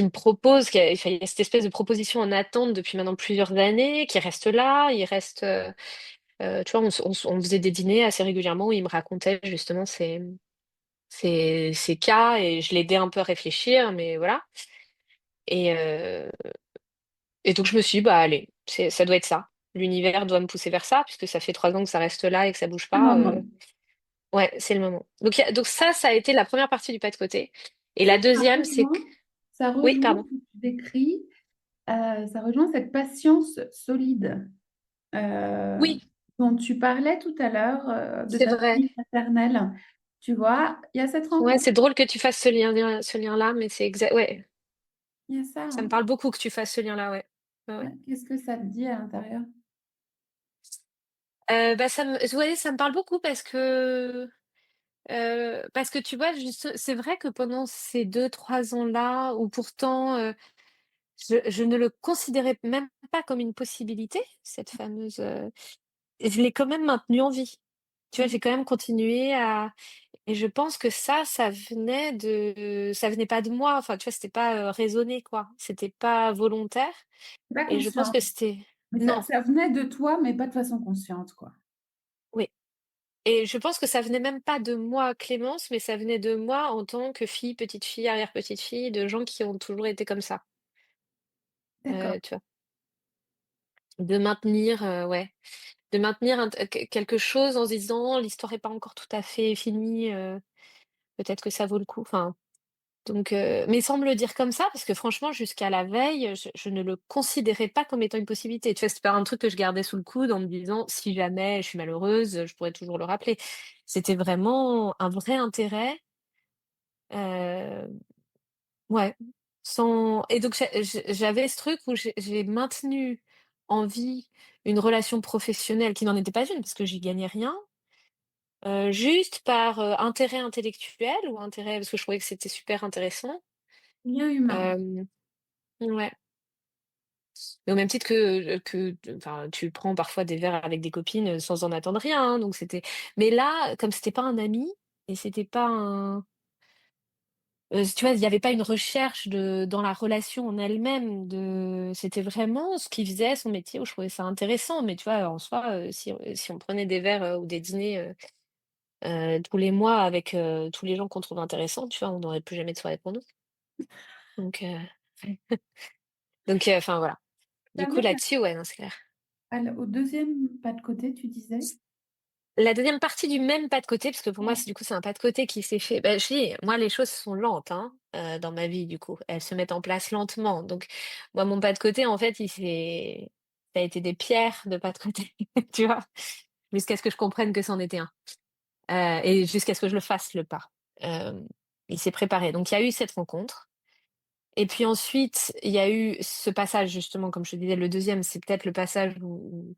propose, enfin, il y a cette espèce de proposition en attente depuis maintenant plusieurs années, qui reste là, il reste tu vois, on faisait des dîners assez régulièrement où il me racontait justement ces cas et je l'aidais un peu à réfléchir, mais voilà. Et, euh, et donc je me suis dit, bah allez, ça doit être ça. l'univers doit me pousser vers ça, puisque ça fait 3 ans que ça reste là et que ça bouge Un pas. moment. Ouais, c'est le moment. Donc, donc ça a été la première partie du pas de côté. Et Ça, la deuxième, c'est que... ça Oui, rejoint pardon. ce que tu décris, ça rejoint cette patience solide euh, Oui, dont tu parlais tout à l'heure de c'est ta vrai. famille maternelle. Tu vois, il y a cette Ouais, rencontre, c'est drôle que tu fasses ce lien-là, mais c'est exact. Ouais, il y a ça, ça me hein. parle beaucoup que tu fasses ce lien-là, ouais. Ouais, ouais. Ouais, qu'est-ce que ça te dit à l'intérieur? Bah, ouais, ça me parle beaucoup parce que tu vois, c'est vrai que pendant ces 2, 3 ans-là, où pourtant je ne le considérais même pas comme une possibilité, cette fameuse, je l'ai quand même maintenu en vie. Tu vois, j'ai quand même continué à, et je pense que ça venait pas de moi. Enfin, tu vois, c'était pas raisonné, quoi. C'était pas volontaire. C'est pas Et je pense conscient. que c'était, Mais non, ça venait de toi, mais pas de façon consciente, quoi. oui. Et je pense que ça venait même pas de moi, Clémence, mais ça venait de moi en tant que fille, arrière-petite fille, de gens qui ont toujours été comme ça. D'accord. Tu vois, de maintenir, ouais, de maintenir quelque chose en se disant l'histoire est pas encore tout à fait finie, peut-être que ça vaut le coup. Enfin, donc, mais sans me le dire comme ça, parce que franchement, jusqu'à la veille, je ne le considérais pas comme étant une possibilité. Tu vois, c'était pas un truc que je gardais sous le coude en me disant si jamais je suis malheureuse, je pourrais toujours le rappeler. C'était vraiment un vrai intérêt. Ouais, sans et donc j'avais ce truc où j'ai maintenu en vie une relation professionnelle qui n'en était pas une, parce que j'y gagnais rien, juste par, intérêt intellectuel ou intérêt parce que je trouvais que c'était super intéressant. Lien humain. Hem, ouais, mais au même titre que enfin, tu prends parfois des verres avec des copines, sans en attendre rien, hein, donc c'était mais là, comme c'était pas un ami et c'était pas un tu vois, il y avait pas une recherche dans la relation en elle-même c'était vraiment ce qu'il faisait, son métier, où je trouvais ça intéressant. Mais tu vois, en soi, si on prenait des verres, ou des dîners, tous les mois avec, tous les gens qu'on trouve intéressants, tu vois, on n'aurait plus jamais de soirée pour nous. Donc enfin voilà. Ça Du coup, mène là-dessus, ouais, non, c'est clair. au deuxième pas de côté, tu disais? La deuxième partie du même pas de côté, parce que pour moi, Ouais. c'est un pas de côté qui s'est fait bah, je dis, moi, les choses sont lentes, hein, dans ma vie, du coup. Elles se mettent en place lentement. Donc moi, mon pas de côté, en fait, il s'est ça a été des pierres de pas de côté, tu vois? Jusqu'à ce que je comprenne que c'en était un, et jusqu'à ce que je le fasse, le pas. Hem, il s'est préparé. Donc il y a eu cette rencontre. Et puis ensuite, il y a eu ce passage justement, comme je te disais, le deuxième, c'est peut-être le passage où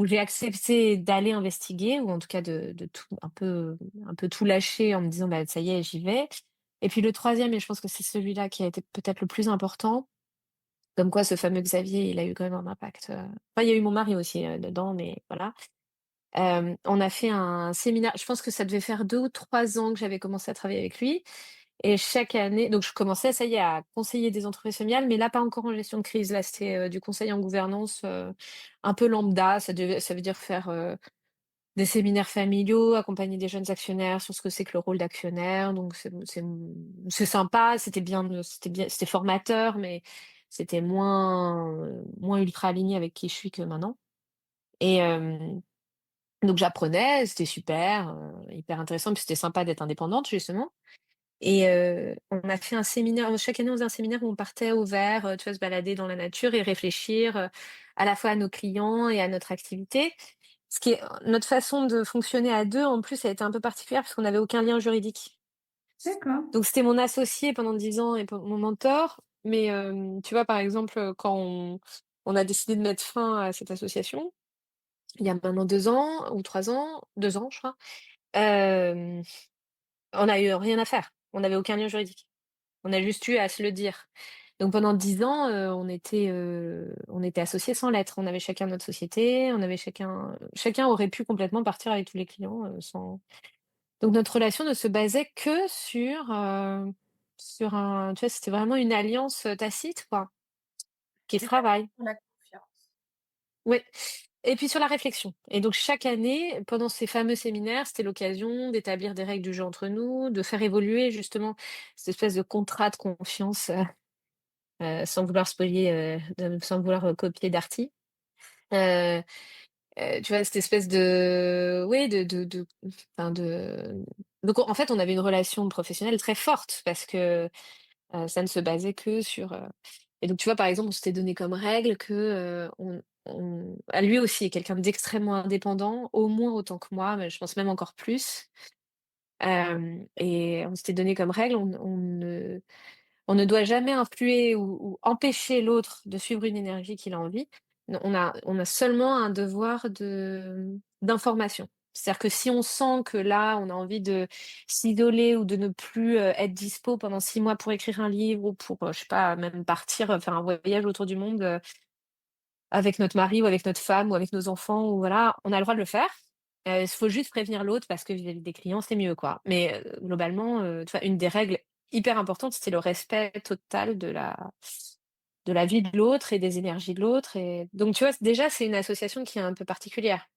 j'ai accepté d'aller investiguer ou en tout cas de tout un peu tout lâcher en me disant: «Bah, ça y est, j'y vais». Et puis le troisième et je pense que c'est celui-là qui a été peut-être le plus important, comme quoi ce fameux Xavier, il a eu quand même un impact, enfin, il y a eu mon mari aussi, dedans, mais voilà. On a fait un séminaire, je pense que ça devait faire 2 ou 3 ans que j'avais commencé à travailler avec lui et chaque année donc je commençais, ça y est, à conseiller des entreprises familiales, mais là, pas encore en gestion de crise. Là, c'était, du conseil en gouvernance, un peu lambda. Ça veut dire faire, des séminaires familiaux, accompagner des jeunes actionnaires sur ce que c'est que le rôle d'actionnaire. Donc c'est sympa, c'était formateur, mais c'était moins ultra aligné avec qui je suis que maintenant et donc j'apprenais, c'était super, hyper intéressant, puis c'était sympa d'être indépendante justement. Et on a fait un séminaire, chaque année on faisait un séminaire où on partait au vert, tu vois, se balader dans la nature et réfléchir, à la fois à nos clients et à notre activité. Ce qui est notre façon de fonctionner à 2 en plus, elle était un peu particulière parce qu'on n'avait aucun lien juridique. D'accord. Donc c'était mon associé pendant 10 ans et mon mentor, mais tu vois, par exemple, quand on a décidé de mettre fin à cette association, il y a maintenant 2 ans ou 3 ans, 2 ans je crois, hem, on a eu rien à faire. On n'avait aucun lien juridique. On a juste eu à se le dire. Donc pendant 10 ans, on était associés sans lettres. On avait chacun notre société, on avait chacun aurait pu complètement partir avec tous les clients, sans donc notre relation ne se basait que sur un tu vois, c'était vraiment une alliance, tacite quoi, qui se C'est travaille. pour la confiance. Oui et puis sur la réflexion et donc chaque année, pendant ces fameux séminaires, c'était l'occasion d'établir des règles du jeu entre nous, de faire évoluer justement cette espèce de contrat de confiance, sans vouloir spoiler, sans vouloir, copier Darty. Euh, tu vois, cette espèce de, oui, enfin, donc en fait, on avait une relation professionnelle très forte parce que ça ne se basait que sur. Et donc, tu vois, par exemple, on s'était donné comme règle que lui aussi est quelqu'un d'extrêmement indépendant, au moins autant que moi, mais je pense même encore plus. Et on s'était donné comme règle, on ne doit jamais influer ou empêcher l'autre de suivre une énergie qu'il a envie. On a seulement un devoir d'information. C'est-à-dire que si on sent que là, on a envie de s'isoler ou de ne plus être dispo pendant 6 mois pour écrire un livre ou pour, je sais pas, même partir faire un voyage autour du monde avec notre mari ou avec notre femme ou avec nos enfants, ou voilà, on a le droit de le faire. Il faut juste prévenir l'autre parce que vis-à-vis des clients, c'est mieux, quoi. Mais globalement, tu vois, une des règles hyper importantes, c'est le respect total de la vie de l'autre et des énergies de l'autre. Et donc, tu vois, déjà, c'est une association qui est un peu particulière,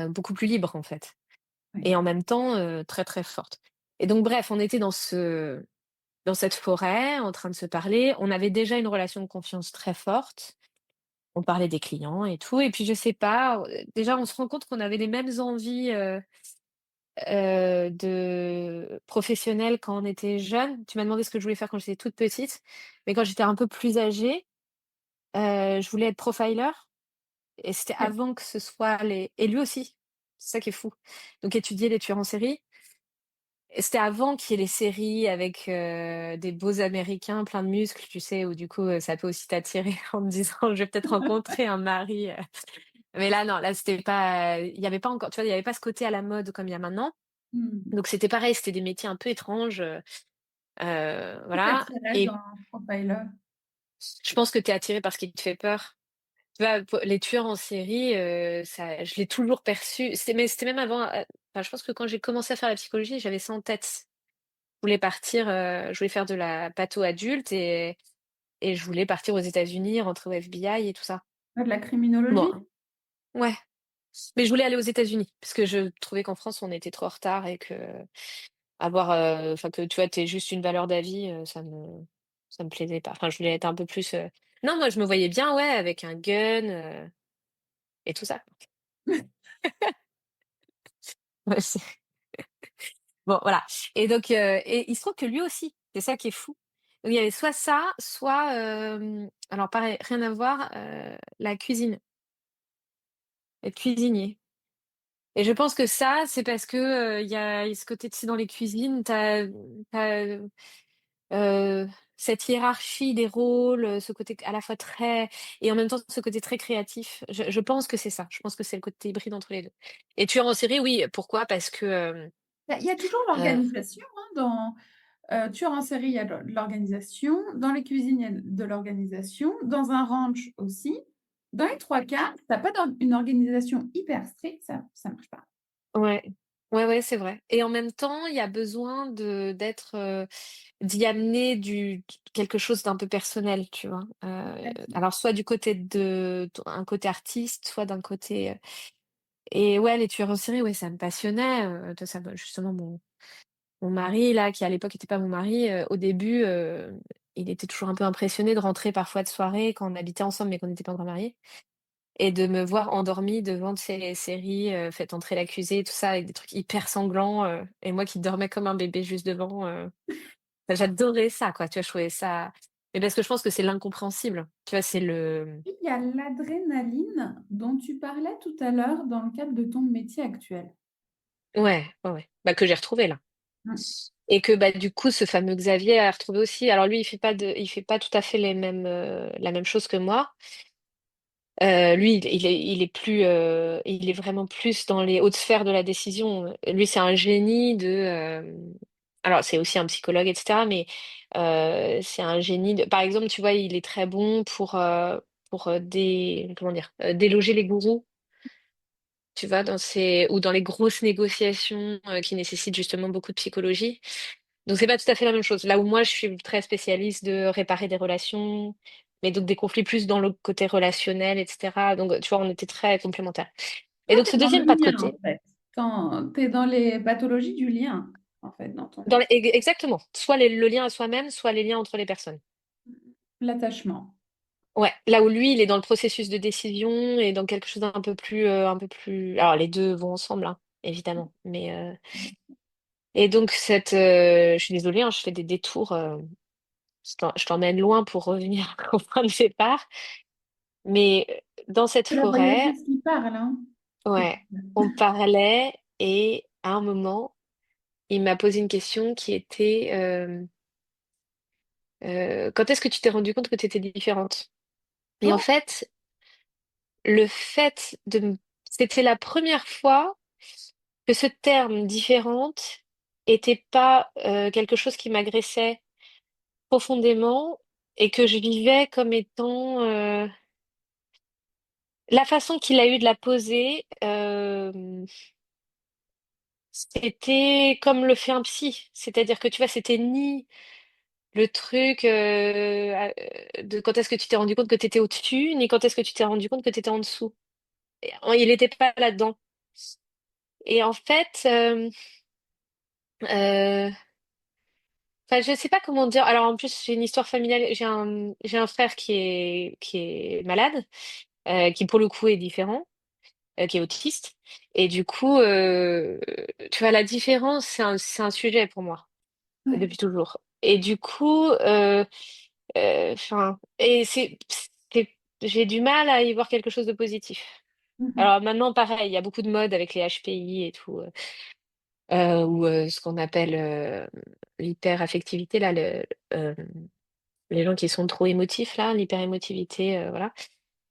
beaucoup plus libre, en fait. Oui. Et en même temps, très, très forte. Et donc, bref, on était dans cette forêt, en train de se parler. On avait déjà une relation de confiance très forte. On parlait des clients et tout. Et puis, je sais pas, déjà, on se rend compte qu'on avait les mêmes envies de professionnelles quand on était jeune. Tu m'as demandé ce que je voulais faire quand j'étais toute petite. Mais quand j'étais un peu plus âgée, je voulais être profiler. Et c'était Oui. avant que ce soit les. Et lui aussi. C'est ça qui est fou. Donc, étudier les tueurs en série. Et c'était avant qu'il y ait les séries avec des beaux Américains plein de muscles, tu sais, où du coup, ça peut aussi t'attirer en me disant, je vais peut-être rencontrer un mari. Mais là, non, là, c'était pas. Il y avait pas encore, tu vois, il y avait pas ce côté à la mode comme il y a maintenant. Hmm. Donc, c'était pareil, c'était des métiers un peu étranges. Qui Voilà. t'attirait Et dans Profiler? je pense que tu es attiré par ce qui te fait peur. Tu vois, les tueurs en série, ça, je l'ai toujours perçu. Mais c'était même avant. Enfin, je pense que quand j'ai commencé à faire la psychologie, j'avais ça en tête. Je voulais partir, je voulais faire de la patho adulte et je voulais partir aux États-Unis, rentrer au FBI et tout ça. De la criminologie? Bon, ouais. Mais je voulais aller aux États-Unis parce que je trouvais qu'en France, on était trop en retard et que enfin que tu vois, t'es juste une valeur d'avis, ça me plaisait pas. Enfin, je voulais être un peu plus. Non, moi, je me voyais bien, ouais, avec un gun et tout ça. Ouais, bon, voilà. Et donc, et il se trouve que lui aussi, c'est ça qui est fou. Donc, il y avait soit ça, soit, alors pareil, rien à voir, la cuisine, être cuisinier. Et je pense que ça, c'est parce que il y a ce côté, tu sais, dans les cuisines, t'as cette hiérarchie des rôles, ce côté à la fois très, et en même temps ce côté très créatif. Je pense que c'est ça. Je pense que c'est le côté hybride entre les deux. Et tueur en série, oui. Pourquoi? Parce que Il y a toujours euh, l'organisation, hein, dans tueur en série, il y a de l'organisation. Dans les cuisines, il y a de l'organisation. Dans un ranch aussi. Dans les trois cas, tu n'as pas une organisation hyper stricte, ça ne marche pas. ouais, ouais, c'est vrai. Et en même temps, il y a besoin d'être d'y amener quelque chose d'un peu personnel, tu vois. Alors soit du côté un côté artiste, soit d'un côté. Et ouais, les tueurs en série, ouais, ça me passionnait. Ça, justement, mon mari, là, qui à l'époque n'était pas mon mari, au début, il était toujours un peu impressionné de rentrer parfois de soirée quand on habitait ensemble mais qu'on n'était pas encore mariés. Et de me voir endormie devant ces séries, faites entrer l'accusé, tout ça, avec des trucs hyper sanglants, et moi qui dormais comme un bébé juste devant. Enfin, j'adorais ça, quoi. Tu vois, je trouvais ça. Mais parce que je pense que c'est l'incompréhensible. Tu vois, c'est le. Il y a l'adrénaline dont tu parlais tout à l'heure dans le cadre de ton métier actuel. Ouais, ouais, ouais. Bah, que j'ai retrouvé là. Mm. Et que bah du coup, ce fameux Xavier a retrouvé aussi. Alors lui, il fait pas tout à fait la même chose que moi. Lui, il est vraiment plus dans les hautes sphères de la décision. Lui, c'est un génie alors, c'est aussi un psychologue, etc. Mais c'est un génie par exemple, tu vois, il est très bon comment dire, déloger les gourous, tu vois, ou dans les grosses négociations qui nécessitent justement beaucoup de psychologie. Donc, c'est pas tout à fait la même chose. Là où moi, je suis très spécialiste de réparer des relations, mais donc des conflits plus dans le côté relationnel, etc. Donc, tu vois, on était très complémentaires. Et Toi, donc, tu ce es dans le deuxième pas de lien, en côté, fait. Tu es dans les pathologies du lien, en fait, dans ton métier. exactement, soit le lien à soi-même, soit les liens entre les personnes. L'attachement. Ouais, là où lui, il est dans le processus de décision et dans quelque chose un peu plus. Alors les deux vont ensemble, hein, évidemment. Mais et donc je suis désolée, hein, je fais des détours. Je t'emmène loin pour revenir au point de départ. Mais dans cette C'est la forêt, voyageuse qui parle, hein. ouais, on parlait et à un moment, il m'a posé une question qui était quand est-ce que tu t'es rendu compte que tu étais différente? Et en Oh, fait, le fait c'était la première fois que ce terme différente était pas quelque chose qui m'agressait profondément et que je vivais comme étant la façon qu'il a eu de la poser, c'était comme le fait un psy. C'est-à-dire que tu vois, c'était ni le truc de quand est-ce que tu t'es rendu compte que tu étais au-dessus, ni quand est-ce que tu t'es rendu compte que tu étais en dessous. Il n'était pas là-dedans. Et en fait, euh, enfin, je sais pas comment dire. Alors en plus, j'ai une histoire familiale. J'ai un frère qui est malade, qui pour le coup est différent, qui est autiste. Et du coup, tu vois, la différence, c'est un sujet pour moi ouais. depuis toujours. Et du coup, enfin, j'ai du mal à y voir quelque chose de positif. Mhm. Alors maintenant, pareil, il y a beaucoup de modes avec les HPI et tout, ou ce qu'on appelle l'hyperaffectivité, là, euh, les gens qui sont trop émotifs, là, l'hyperémotivité, voilà.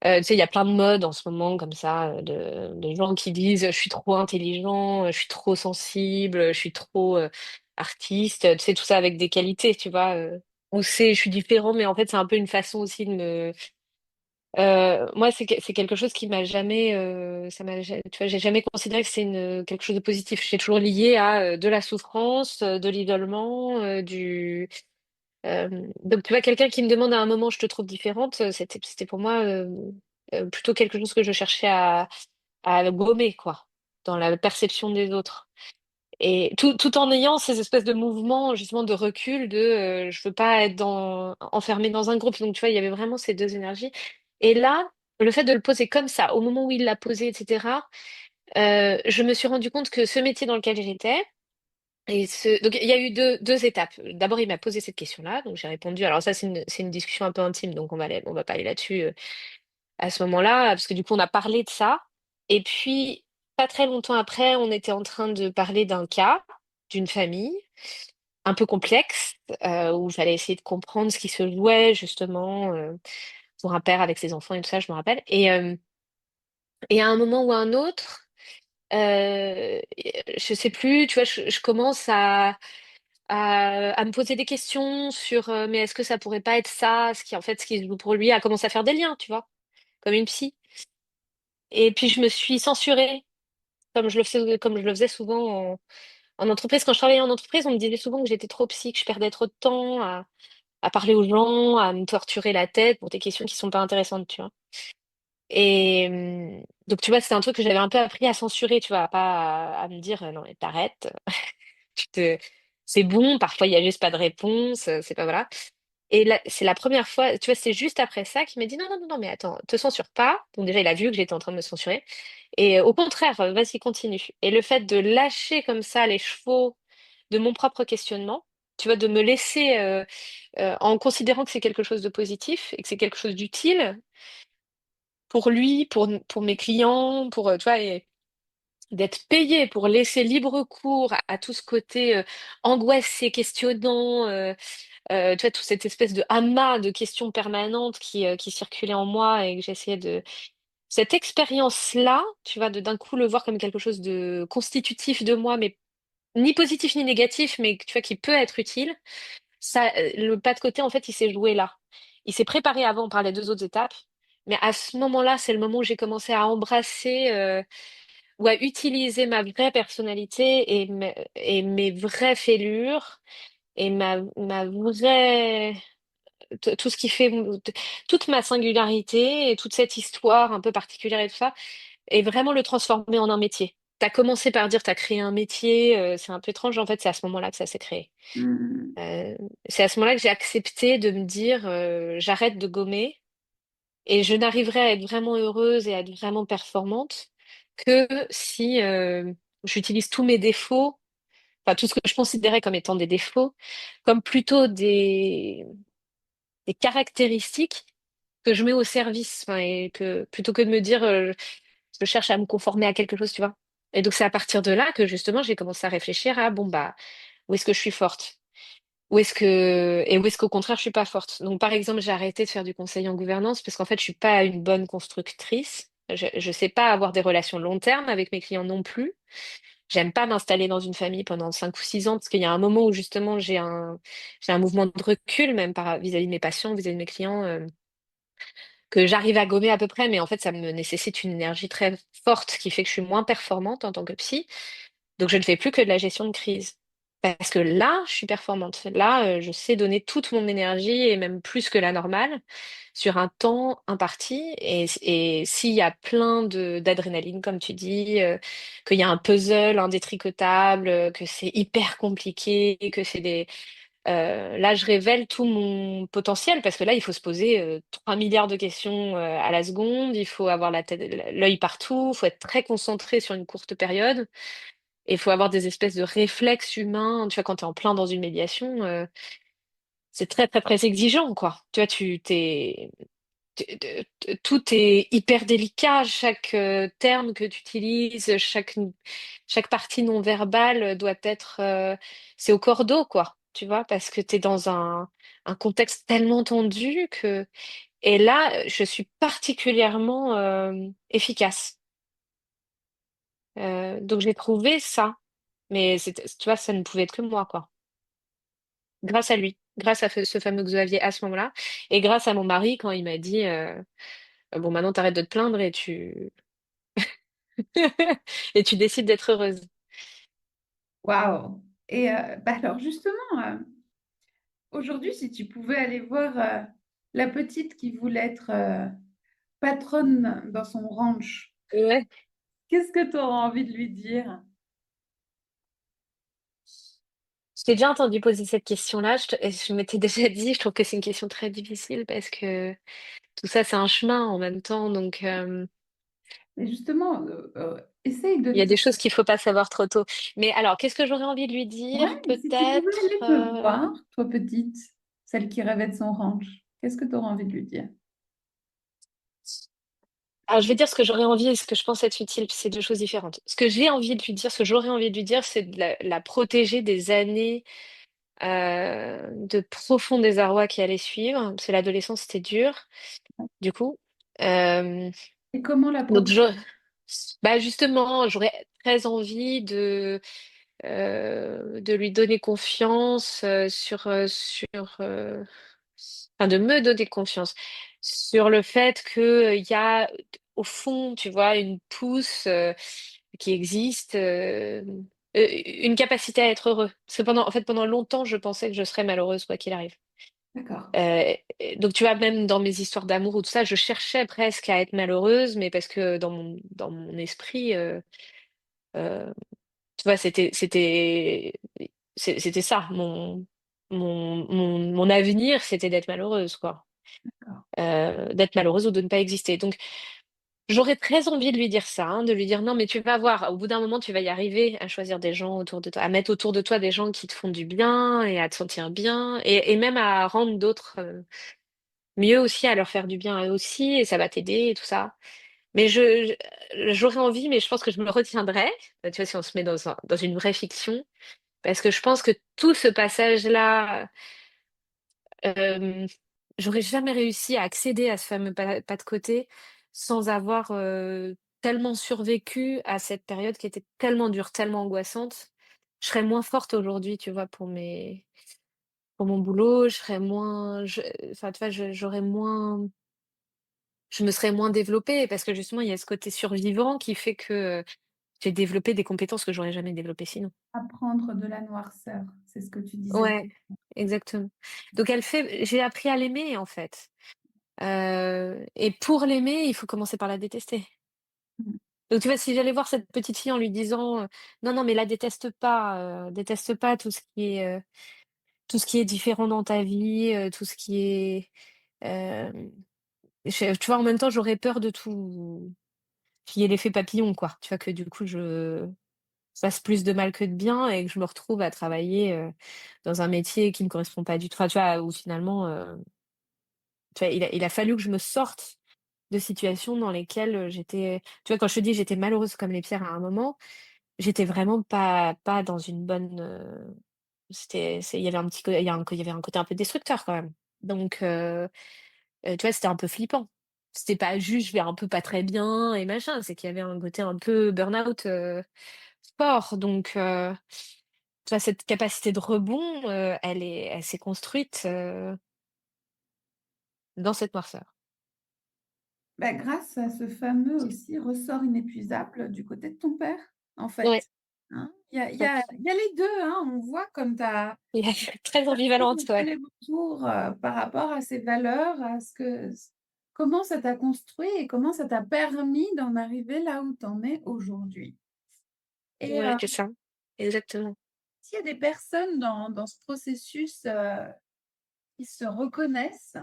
Tu sais, il y a plein de modes en ce moment comme ça, de gens qui disent je suis trop intelligent, je suis trop sensible, je suis trop artiste, tu sais, tout ça avec des qualités, tu vois. Ou c'est je suis différent, mais en fait, c'est un peu une façon aussi de me. Moi, c'est quelque chose qui m'a jamais, tu vois, j'ai jamais considéré que c'est quelque chose de positif. J'ai toujours lié à de la souffrance, de l'isolement, donc, tu vois, quelqu'un qui me demande à un moment, je te trouve différente, c'était pour moi plutôt quelque chose que je cherchais à gommer, quoi, dans la perception des autres. Et tout en ayant ces espèces de mouvements, justement, de recul, je veux pas être enfermée dans un groupe. Donc, tu vois, il y avait vraiment ces deux énergies. Et là, le fait de le poser comme ça, au moment où il l'a posé, etc., je me suis rendu compte que ce métier dans lequel j'étais, donc, il y a eu deux étapes. D'abord, il m'a posé cette question-là, donc j'ai répondu. Alors ça, c'est une discussion un peu intime, donc on va pas aller là-dessus à ce moment-là, parce que du coup, on a parlé de ça. Et puis, pas très longtemps après, on était en train de parler d'un cas, d'une famille un peu complexe, où il fallait essayer de comprendre ce qui se jouait justement pour un père avec ses enfants et tout ça, je me rappelle. Et à un moment ou à un autre, je sais plus, tu vois, je commence à me poser des questions sur mais est-ce que ça pourrait pas être ça, ce qui en fait ce qui se joue pour lui, à commencer à faire des liens, tu vois, comme une psy. Et puis je me suis censurée, comme je le faisais souvent en entreprise. Quand je travaillais en entreprise, on me disait souvent que j'étais trop psy, que je perdais trop de temps à parler aux gens, à me torturer la tête pour des questions qui sont pas intéressantes, tu vois. Et donc tu vois, c'était un truc que j'avais un peu appris à censurer, tu vois, à me dire non mais t'arrêtes, tu te c'est bon, parfois il y a juste pas de réponse, c'est pas voilà. Et là, c'est la première fois, tu vois, c'est juste après ça qu'il m'a dit non, mais attends, te censure pas. Donc déjà, il a vu que j'étais en train de me censurer. Et au contraire, vas-y, continue. Et le fait de lâcher comme ça les chevaux de mon propre questionnement, tu vois, de me laisser, en considérant que c'est quelque chose de positif et que c'est quelque chose d'utile pour lui, pour mes clients, tu vois, et d'être payé pour laisser libre cours à tout ce côté angoissé, questionnant. Tu vois, toute cette espèce de amas de questions permanentes qui circulait en moi et que j'essayais de. Cette expérience-là, tu vois, de d'un coup le voir comme quelque chose de constitutif de moi, mais ni positif ni négatif, mais tu vois, qui peut être utile, ça, le pas de côté, en fait, il s'est joué là. Il s'est préparé avant par les deux autres étapes, mais à ce moment-là, c'est le moment où j'ai commencé à embrasser ou à utiliser ma vraie personnalité et mes vraies fêlures et ma vraie tout ce qui fait toute ma singularité et toute cette histoire un peu particulière et tout ça, et vraiment le transformer en un métier. T'as commencé par dire t'as créé un métier, c'est un peu étrange, en fait, c'est à ce moment-là que ça s'est créé. Mhm. Euh, c'est à ce moment-là que j'ai accepté de me dire j'arrête de gommer Et je n'arriverai à être vraiment heureuse et à être vraiment performante que si j'utilise tous mes défauts, enfin tout ce que je considérais comme étant des défauts, comme plutôt des caractéristiques que je mets au service, enfin, et que plutôt que de me dire je cherche à me conformer à quelque chose, tu vois. Et donc c'est à partir de là que justement j'ai commencé à réfléchir à bon bah où est-ce que je suis forte? Où est-ce qu'au contraire je suis pas forte? Donc par exemple, j'ai arrêté de faire du conseil en gouvernance parce qu'en fait, je suis pas une bonne constructrice. Je sais pas avoir des relations long terme avec mes clients non plus. J'aime pas m'installer dans une famille pendant 5 ou 6 ans parce qu'il y a un moment où justement j'ai un mouvement de recul même vis-à-vis de mes patients, vis-à-vis de mes clients que j'arrive à gommer à peu près, mais en fait ça me nécessite une énergie très forte qui fait que je suis moins performante en tant que psy. Donc, je ne fais plus que de la gestion de crise. Parce que là, je suis performante. Là, je sais donner toute mon énergie et même plus que la normale sur un temps imparti. Et s'il y a plein d'adrénaline, comme tu dis, qu'il y a un puzzle indétricotable, que c'est hyper compliqué, que c'est là, je révèle tout mon potentiel parce que là, il faut se poser 3 milliards de questions à la seconde. Il faut avoir la tête, l'œil partout. Il faut être très concentré sur une courte période. Et il faut avoir des espèces de réflexes humains. Tu vois, quand tu es en plein dans une médiation, c'est très, très, très exigeant, quoi. Tu vois, tout est hyper délicat. Chaque terme que tu utilises, chaque partie non verbale doit être... c'est au cordeau, quoi. Tu vois, parce que tu es dans un contexte tellement tendu que... Et là, je suis particulièrement efficace. Donc j'ai trouvé ça. Mais tu vois, ça ne pouvait être que moi, quoi. Grâce à lui, grâce à ce fameux Xavier à ce moment-là, et grâce à mon mari quand il m'a dit bon, maintenant t'arrêtes de te plaindre et tu et tu décides d'être heureuse. Waouh! Et bah alors justement, aujourd'hui, si tu pouvais aller voir la petite qui voulait être patronne dans son ranch, Ouais. qu'est-ce que tu auras envie de lui dire? Je t'ai déjà entendu poser cette question-là. Et je m'étais déjà dit, je trouve que c'est une question très difficile parce que tout ça, c'est un chemin en même temps. Donc, Mais justement, essaye de il y a te... des choses qu'il faut pas savoir trop tôt. Mais alors, qu'est-ce que j'aurais envie de lui dire? Ouais, si tu pouvais Peut-être. aller te voir, toi petite, celle qui rêvait de son ranch, qu'est-ce que tu auras envie de lui dire? Alors, je vais dire ce que j'aurais envie et ce que je pense être utile, puis c'est deux choses différentes. Ce que j'ai envie de lui dire, ce que j'aurais envie de lui dire, c'est de la protéger des années de profond désarroi qui allaient suivre. Parce que l'adolescence, c'était dur, du coup. Euh, Et comment la donc, protéger? bah justement, j'aurais très envie de lui donner confiance enfin, de me donner confiance sur le fait qu'il y a au fond, tu vois, une pousse qui existe, une capacité à être heureux. Parce que en fait, pendant longtemps, je pensais que je serais malheureuse quoi qu'il arrive. D'accord. Donc tu vois, même dans mes histoires d'amour ou tout ça, je cherchais presque à être malheureuse, mais parce que dans mon esprit, euh, tu vois, c'était ça, mon avenir, c'était d'être malheureuse, quoi. D'accord. D'être malheureuse ou de ne pas exister. Donc, j'aurais très envie de lui dire ça, hein, de lui dire non, mais tu vas voir, au bout d'un moment, tu vas y arriver à choisir des gens autour de toi, à mettre autour de toi des gens qui te font du bien et à te sentir bien et même à rendre d'autres mieux aussi, à leur faire du bien à eux aussi et ça va t'aider et tout ça. Mais j'aurais envie, mais je pense que je me retiendrai, tu vois, si on se met dans une vraie fiction. Parce que je pense que tout ce passage-là, euh, j'aurais jamais réussi à accéder à ce fameux pas de côté sans avoir tellement survécu à cette période qui était tellement dure, tellement angoissante. Je serais moins forte aujourd'hui, tu vois, pour mon boulot. Je serais moins, enfin, tu vois, j'aurais moins, je me serais moins développée parce que justement, il y a ce côté survivant qui fait que j'ai développé des compétences que j'aurais jamais développées sinon. Apprendre de la noirceur, c'est ce que tu disais. Ouais, exactement. Donc j'ai appris à l'aimer en fait. Et pour l'aimer, il faut commencer par la détester. Mm. Donc tu vois, si j'allais voir cette petite fille en lui disant, non, non, mais la déteste pas tout ce qui est différent dans ta vie, tout ce qui est, Tu vois, en même temps, j'aurais peur de tout qu'il y ait l'effet papillon, quoi. Tu vois, que du coup, je fasse plus de mal que de bien et que je me retrouve à travailler dans un métier qui me correspond pas du tout. Enfin, tu vois, où finalement, tu vois, il a fallu que je me sorte de situations dans lesquelles j'étais. Tu vois, quand je te dis j'étais malheureuse comme les pierres à un moment, j'étais vraiment pas dans une bonne. Il y avait un petit, il y avait un côté un peu destructeur quand même. Donc, tu vois, c'était un peu flippant. C'était pas juste je vais un peu pas très bien et machin, c'est qu'il y avait un côté un peu burn-out fort. Donc, tu vois, cette capacité de rebond, elle s'est construite dans cette noirceur. Bah, grâce à ce fameux aussi ressort inépuisable du côté de ton père, en Ouais, fait. Hein, ouais. il y a les deux, hein, on voit comme tu as Très ambivalente, ouais. les retours par rapport à ces valeurs, à comment ça t'a construit et comment ça t'a permis d'en arriver là où tu en es aujourd'hui. Et Ouais, c'est ça. Exactement. s'il y a des personnes dans ce processus qui se reconnaissent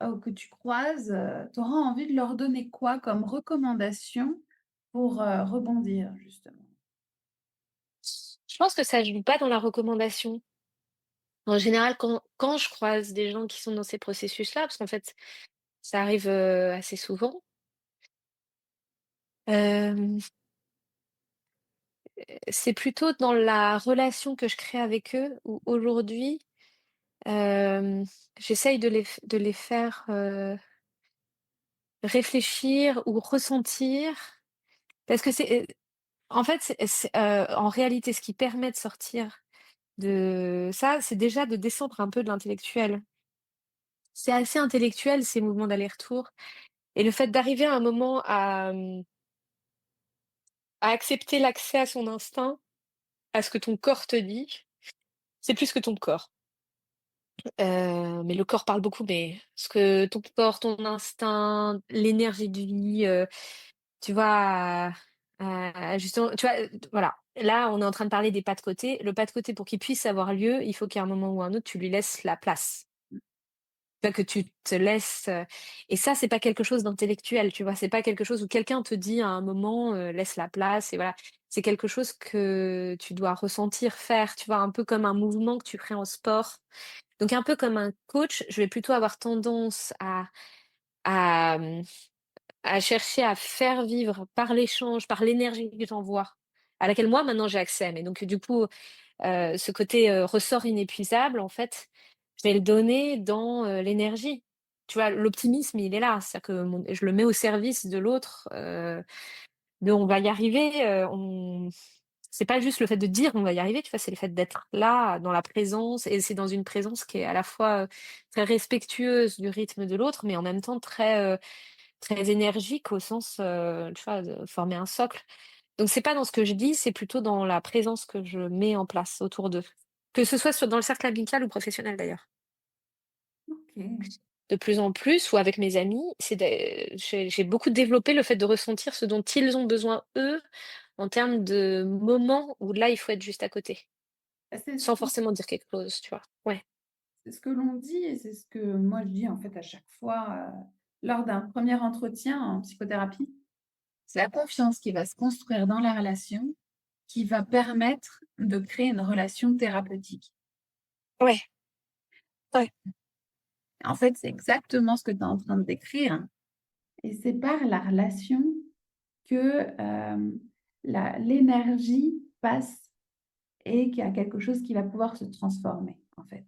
ou que tu croises, tu auras envie de leur donner quoi comme recommandation pour rebondir, justement? Je pense que ça joue pas dans la recommandation. En général, quand je croise des gens qui sont dans ces processus-là, parce qu'en fait, ça arrive assez souvent, euh, c'est plutôt dans la relation que je crée avec eux, où aujourd'hui, euh, j'essaye de les faire réfléchir ou ressentir. Parce que en fait, en réalité, ce qui permet de sortir de ça, c'est déjà de descendre un peu de l'intellectuel. C'est assez intellectuel, ces mouvements d'aller-retour. Et le fait d'arriver à un moment à accepter l'accès à son instinct, à ce que ton corps te dit, c'est plus que ton corps. Mais le corps parle beaucoup, mais ce que ton corps, ton instinct, l'énergie de vie, tu vois, justement, tu vois, voilà. Là, on est en train de parler des pas de côté. Le pas de côté, pour qu'il puisse avoir lieu, il faut qu'à un moment ou un autre, tu lui laisses la place. Que tu te laisses. Et ça, c'est pas quelque chose d'intellectuel, tu vois. C'est pas quelque chose où quelqu'un te dit à un moment, laisse la place, et voilà. C'est quelque chose que tu dois ressentir, faire, tu vois, un peu comme un mouvement que tu ferais en sport. Donc, un peu comme un coach, je vais plutôt avoir tendance à, à chercher à faire vivre par l'échange, par l'énergie que j'envoie, à laquelle moi, maintenant, j'ai accès. Mais donc, du coup, ce côté ressort inépuisable, en fait, je vais le donner dans l'énergie. Tu vois, l'optimisme, il est là. C'est-à-dire que je le mets au service de l'autre. De on va y arriver. C'est pas juste le fait de dire on va y arriver, tu vois, c'est le fait d'être là, dans la présence. Et c'est dans une présence qui est à la fois très respectueuse du rythme de l'autre, mais en même temps très énergique au sens, tu vois, de former un socle. Donc c'est pas dans ce que je dis, c'est plutôt dans la présence que je mets en place autour d'eux. Que ce soit dans le cercle amical ou professionnel d'ailleurs. Ok. De plus en plus, ou avec mes amis, j'ai beaucoup développé le fait de ressentir ce dont ils ont besoin, eux, en termes de moments où là, il faut être juste à côté, C'est ce sans forcément dire quelque chose, tu vois. Ouais. c'est ce que l'on dit et c'est ce que moi je dis en fait à chaque fois lors d'un premier entretien en psychothérapie. C'est la confiance qui va se construire dans la relation qui va permettre de créer une relation thérapeutique. Ouais, ouais. En fait, c'est exactement ce que tu es en train de décrire. Et c'est par la relation que l'énergie passe et qu'il y a quelque chose qui va pouvoir se transformer, en fait.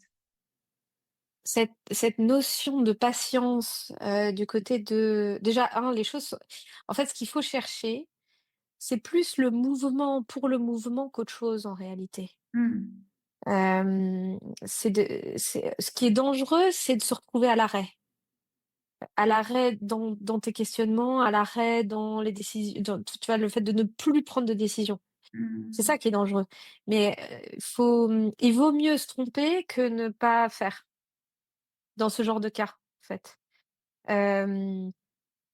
Cette notion de patience du côté de... Déjà, les choses... En fait, ce qu'il faut chercher, c'est plus le mouvement pour le mouvement qu'autre chose en réalité. Hmm. Ce qui est dangereux, c'est de se retrouver à l'arrêt dans tes questionnements, à l'arrêt dans les décisions, tu vois, le fait de ne plus prendre de décision. C'est Hmm. ça qui est dangereux. Mais il vaut mieux se tromper que ne pas faire dans ce genre de cas, en fait. Euh,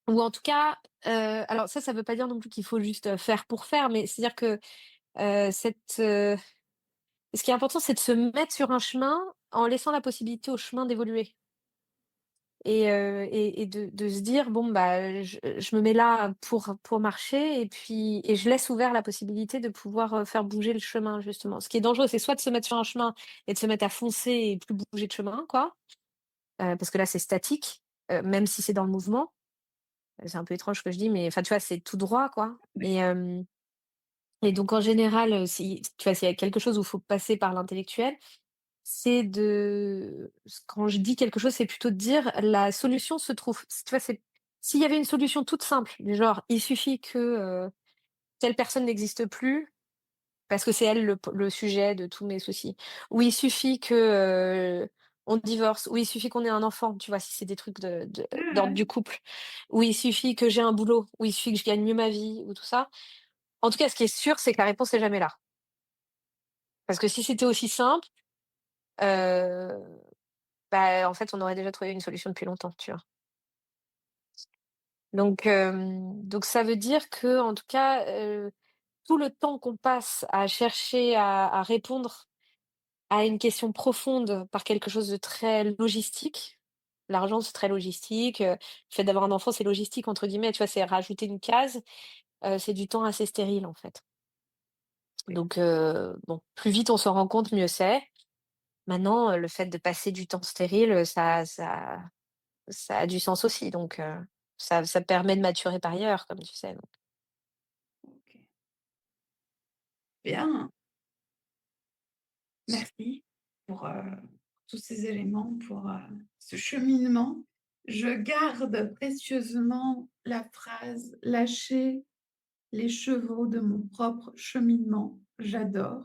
ou en tout cas, alors ça veut pas dire non plus qu'il faut juste faire pour faire, mais c'est-à-dire que ce qui est important, c'est de se mettre sur un chemin en laissant la possibilité au chemin d'évoluer. et de se dire, bon, bah, je me mets là pour marcher et je laisse ouvert la possibilité de pouvoir faire bouger le chemin, justement. Ce qui est dangereux, c'est soit de se mettre sur un chemin et de se mettre à foncer et plus bouger de chemin, quoi, parce que là, c'est statique, même si c'est dans le mouvement. C'est un peu étrange ce que je dis, mais enfin, tu vois, c'est tout droit, quoi. Et donc, en général, si, tu vois, s'il y a quelque chose où il faut passer par l'intellectuel, quand je dis quelque chose, c'est plutôt de dire la solution se trouve. Tu vois, s'il y avait une solution toute simple, du genre, il suffit que telle personne n'existe plus, parce que c'est elle le sujet de tous mes soucis. Ou il suffit que on divorce, ou il suffit qu'on ait un enfant, tu vois, si c'est des trucs d'ordre du couple. Ou il suffit que j'ai un boulot, ou il suffit que je gagne mieux ma vie, ou tout ça. En tout cas, ce qui est sûr, c'est que la réponse n'est jamais là. Parce que si c'était aussi simple, euh, bah, en fait, on aurait déjà trouvé une solution depuis longtemps, tu vois. Donc ça veut dire que, en tout cas, tout le temps qu'on passe à chercher à répondre à une question profonde par quelque chose de très logistique, l'argent, c'est très logistique, le fait d'avoir un enfant, c'est logistique, entre guillemets, tu vois, c'est rajouter une case, c'est du temps assez stérile, en fait. Donc, bon, plus vite on s'en rend compte, mieux c'est. Maintenant, le fait de passer du temps stérile, ça a du sens aussi. Donc, ça permet de maturer par ailleurs, comme tu sais. Donc. Ok. Bien. Merci pour tous ces éléments, pour ce cheminement. Je garde précieusement la phrase lâcher les chevaux de mon propre cheminement. J'adore.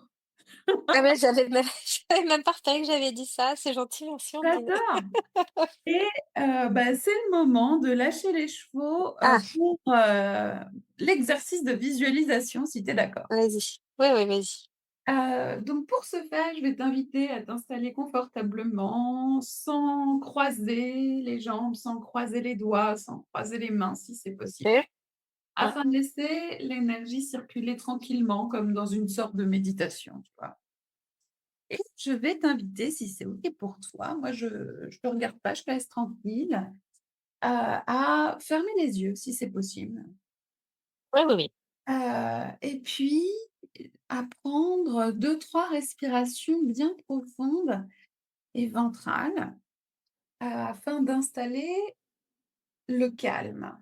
Ah ouais, j'avais même pas repéré que j'avais dit ça. C'est gentil, merci Andine. J'adore. Et bah, c'est le moment de lâcher les chevaux Ah, pour l'exercice de visualisation, si tu es d'accord. vas-y. Oui, oui, vas-y. Donc pour ce faire, je vais t'inviter à t'installer confortablement, sans croiser les jambes, sans croiser les doigts, sans croiser les mains si c'est possible, Ok. Ouais. afin de laisser l'énergie circuler tranquillement comme dans une sorte de méditation, tu vois. Et je vais t'inviter, si c'est OK pour toi, moi je ne te regarde pas, je te laisse tranquille, à fermer les yeux si c'est possible. Oui, oui, oui. Et puis à prendre 2-3 respirations bien profondes et ventrale, afin d'installer le calme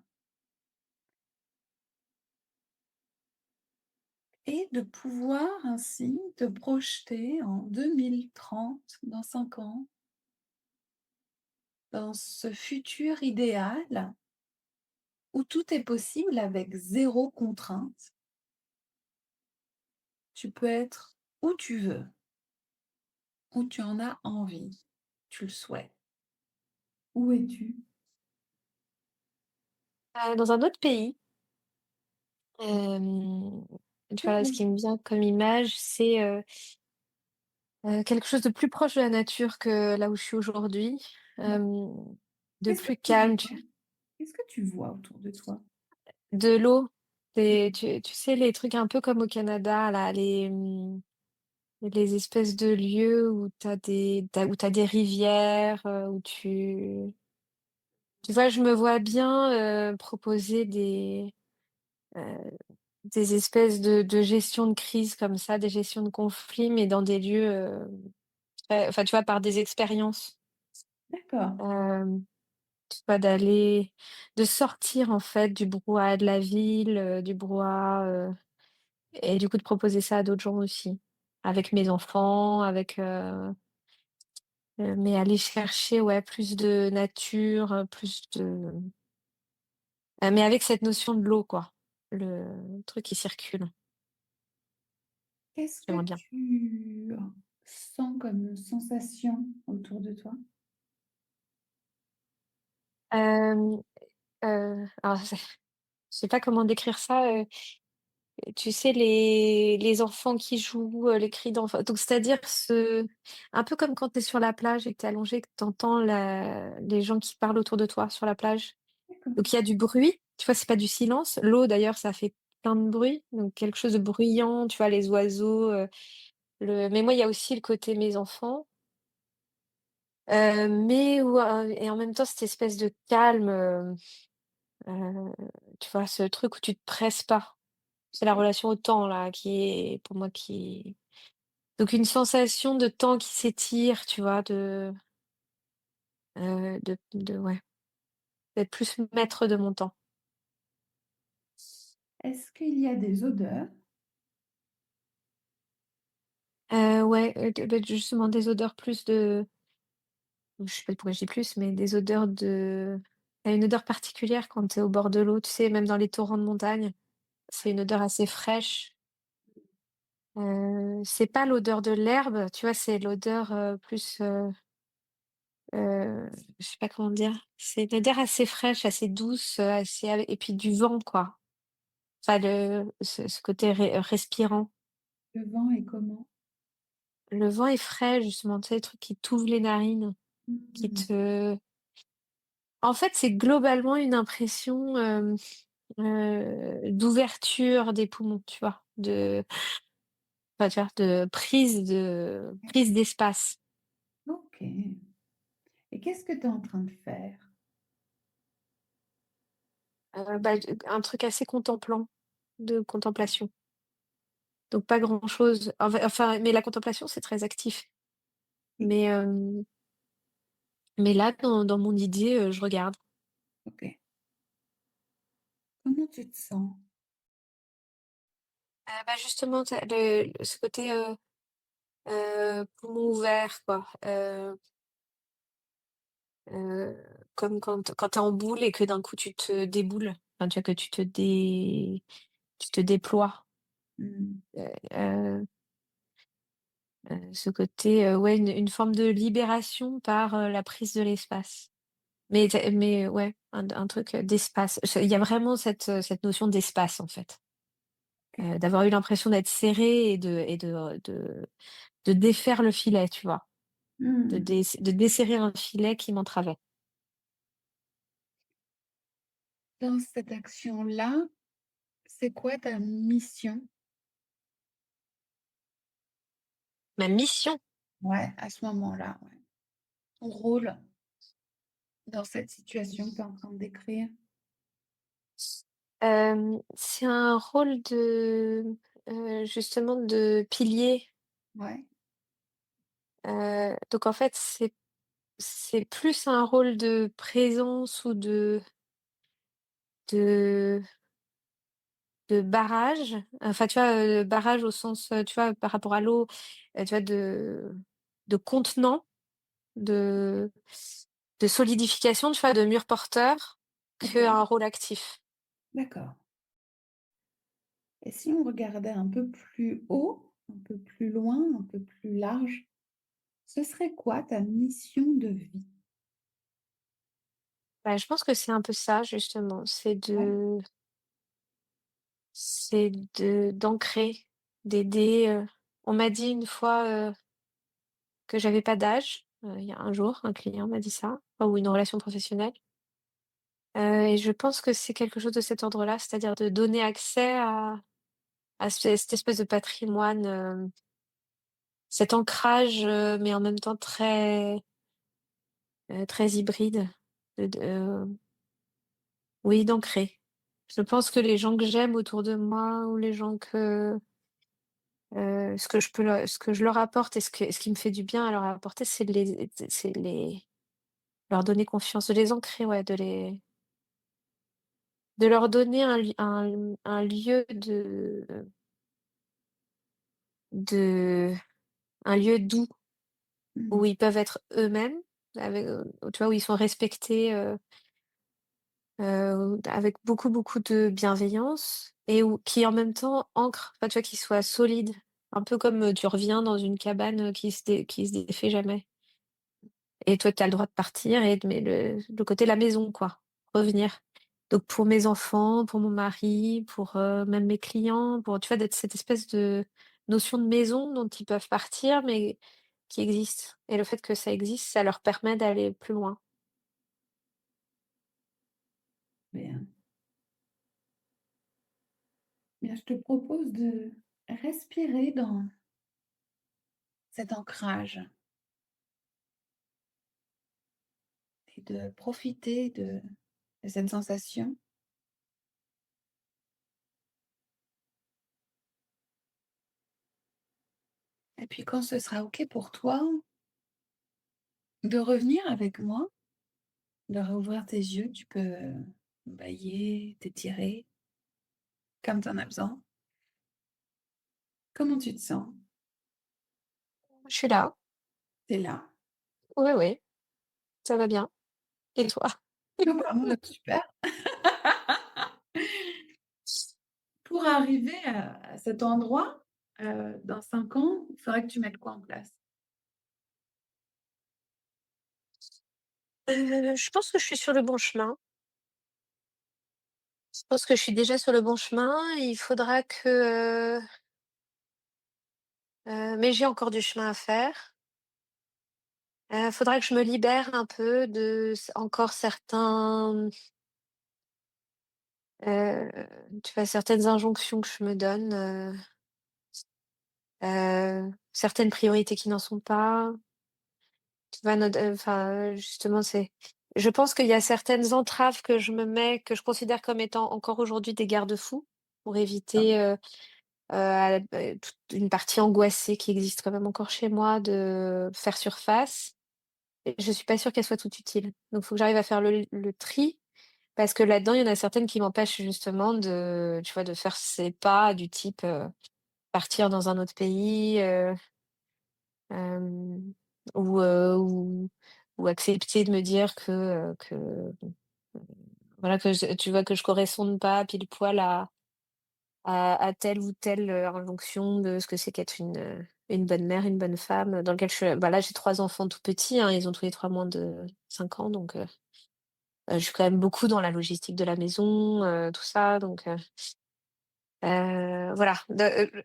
et de pouvoir ainsi te projeter en 2030, dans 5 ans, dans ce futur idéal où tout est possible avec 0 contrainte. Tu peux être où tu veux, où tu en as envie, tu le souhaites. Où es-tu? Dans un autre pays, tu vois, là, ce qui me vient comme image, c'est quelque chose de plus proche de la nature que là où je suis aujourd'hui, euh, de Qu'est-ce que plus tu calme, vois? Qu'est-ce que tu vois autour de toi? de l'eau. Tu sais, les trucs un peu comme au Canada, là, les espèces de lieux où où t'as des rivières, tu vois, je me vois bien proposer euh, des espèces de gestion de crise comme ça, des gestions de conflits, mais dans des lieux, enfin, tu vois, par des expériences. D'accord. Euh, Tu vois, de sortir en fait du brouhaha de la ville, du brouhaha, et du coup de proposer ça à d'autres gens aussi, avec mes enfants, mais aller chercher ouais plus de nature, mais avec cette notion de l'eau quoi, le truc qui circule. Qu'est-ce que J'aimerais bien. tu sens comme sensation autour de toi? Euh, alors, je sais pas comment décrire ça. Tu sais, les enfants qui jouent, les cris d'enfants. Donc, c'est-à-dire un peu comme quand tu es sur la plage et que tu es allongé, que tu entends les gens qui parlent autour de toi sur la plage. D'accord. Donc, il y a du bruit. Tu vois, c'est pas du silence. L'eau, d'ailleurs, ça fait plein de bruit. Donc, quelque chose de bruyant. Tu vois, les oiseaux. Mais moi, il y a aussi le côté mes enfants. Et en même temps, cette espèce de calme, tu vois, ce truc où tu te presses pas. C'est la relation au temps là qui est pour moi qui donc une sensation de temps qui s'étire, tu vois? De ouais, d'être plus maître de mon temps. Est-ce qu'il y a des odeurs? Ouais, justement des odeurs plus de je sais pas pourquoi je dis plus, mais des odeurs de tu une odeur particulière quand tu es au bord de l'eau, tu sais, même dans les torrents de montagne. C'est une odeur assez fraîche. C'est pas l'odeur de l'herbe, tu vois? C'est l'odeur, plus, je sais pas comment dire. C'est une odeur assez fraîche, assez douce, assez et puis du vent, quoi. Enfin ce côté respirant. Le vent est comment? Le vent est frais justement, tu sais, le truc qui t'ouvre les narines, qui Mmh. te en fait, c'est globalement une impression, d'ouverture des poumons, tu vois? Enfin, tu vois, de prise d'espace. OK. Et qu'est-ce que tu es en train de faire? Bah, un truc assez contemplant, de contemplation. Donc pas grand-chose. Enfin, mais la contemplation, c'est très actif. Oui. Mais, mais là, dans mon idée, je regarde. OK. Comment tu te sens? Bah, justement, tu ce côté, poumon ouvert, quoi. Heu, comme quand tu es en boule et que d'un coup tu te déboules. Enfin, tu vois, que tu te déploies. Mmh. Heu ce côté, ouais, une forme de libération par, la prise de l'espace. Mais ouais, un truc, d'espace. Il y a vraiment cette notion d'espace, en fait. OK. D'avoir eu l'impression d'être serré et de défaire le filet, tu vois? Mmh. De desserrer un filet qui m'entravait. Dans cette action-là, c'est quoi ta mission? Ma mission, Ouais, à ce moment-là, ouais. Ton rôle dans cette situation que tu es en train de décrire? c'est un rôle justement de pilier. Ouais, Donc en fait, c'est plus un rôle de présence ou de de barrage. Enfin, tu vois, barrage au sens, tu vois, par rapport à l'eau, tu vois, de contenant, de de solidification, tu vois, de mur porteur, OK, qu'un rôle actif. d'accord. Et si on regardait un peu plus haut, un peu plus loin, un peu plus large, ce serait quoi ta mission de vie? Bah, je pense que c'est un peu ça justement, Ouais. c'est de d'ancrer, d'aider, on m'a dit une fois, que j'avais pas d'âge, il y a un jour, un client m'a dit ça, enfin, ou une relation professionnelle. Et je pense que c'est quelque chose de cet ordre-là, c'est-à-dire de donner accès à cette espèce de patrimoine, cet ancrage, mais en même temps très hybride oui, d'ancrer. Je pense que les gens que j'aime autour de moi ou les gens ce que je leur apporte et ce qui me fait du bien à leur apporter, c'est leur donner confiance, de les ancrer, ouais, de leur donner un lieu de un lieu doux Mmh. où ils peuvent être eux-mêmes, avec, tu vois, où ils sont respectés, avec beaucoup, beaucoup de bienveillance et où qui en même temps ancre, enfin, tu vois, qui soit solide. Un peu comme, tu reviens dans une cabane, qui se défait jamais et toi, tu as le droit de partir mais le côté la maison, quoi, revenir. Donc pour mes enfants, pour mon mari, pour, même mes clients, pour, tu vois, d'être cette espèce de notion de maison dont ils peuvent partir, mais qui existe et le fait que ça existe, ça leur permet d'aller plus loin. Bien. Bien, je te propose de respirer dans cet ancrage. puis de profiter de cette sensation. Et puis quand ce sera OK pour toi, de revenir avec moi, de rouvrir tes yeux. Tu peux bâiller, t'étirer, comme tu en as besoin. Comment tu te sens? Je suis là. Tu es là. Oui, oui, ça va bien. Et toi? Oh, bah, super. Pour arriver à cet endroit, dans 5 ans, il faudrait que tu mettes quoi en place? Je pense que je suis sur le bon chemin. Je pense que je suis déjà sur le bon chemin. Il faudra que, mais j'ai encore du chemin à faire. Faudra que je me libère un peu de encore certains, heu, tu vois, certaines injonctions que je me donne, certaines priorités qui n'en sont pas. Tu vois, enfin, justement, je pense qu'il y a certaines entraves que je me mets, que je considère comme étant encore aujourd'hui des garde-fous pour éviter, toute une partie angoissée qui existe quand même encore chez moi de faire surface. Et je suis pas sûre qu'elles soient toutes utiles. Donc, il faut que j'arrive à faire le tri parce que là-dedans, il y en a certaines qui m'empêchent justement de, tu vois, de faire ces pas du type, partir dans un autre pays, hem, ou, ou accepter de me dire voilà, que tu vois, que je corresponde pas pile poil à telle ou telle, injonction de ce que c'est qu'être une bonne mère, une bonne femme, dans lequel bah, là, j'ai 3 enfants tout petits, hein, ils ont tous les 3 moins de 5 ans, donc je suis quand même beaucoup dans la logistique de la maison, tout ça, donc voilà,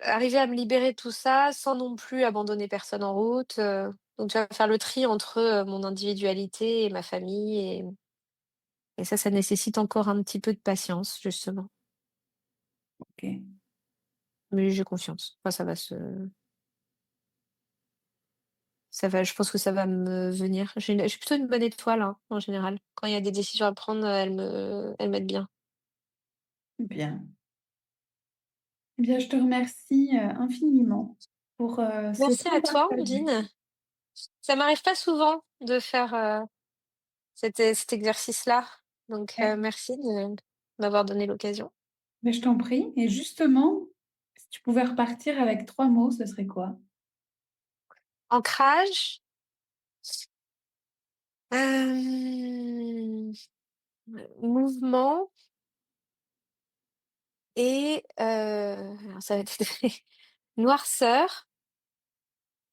arriver à me libérer de tout ça sans non plus abandonner personne en route, donc tu vas faire le tri entre, mon individualité et ma famille, et ça nécessite encore un petit peu de patience, justement. OK. Mais j'ai confiance. Enfin, ça va, je pense que ça va me venir. J'ai plutôt une bonne étoile, hein, en général. Quand il y a des décisions à prendre, elles m'aident bien. Bien. Eh bien, je te remercie, infiniment pour, ce Merci temps à toi, partagé. Ondine. Ça m'arrive pas souvent de faire, cet exercice-là, donc Ouais, merci de m'avoir donné l'occasion. mais je t'en prie. Et justement, si tu pouvais repartir avec 3 mots, ce serait quoi? Ancrage, hem, mouvement et alors ça va être noirceur.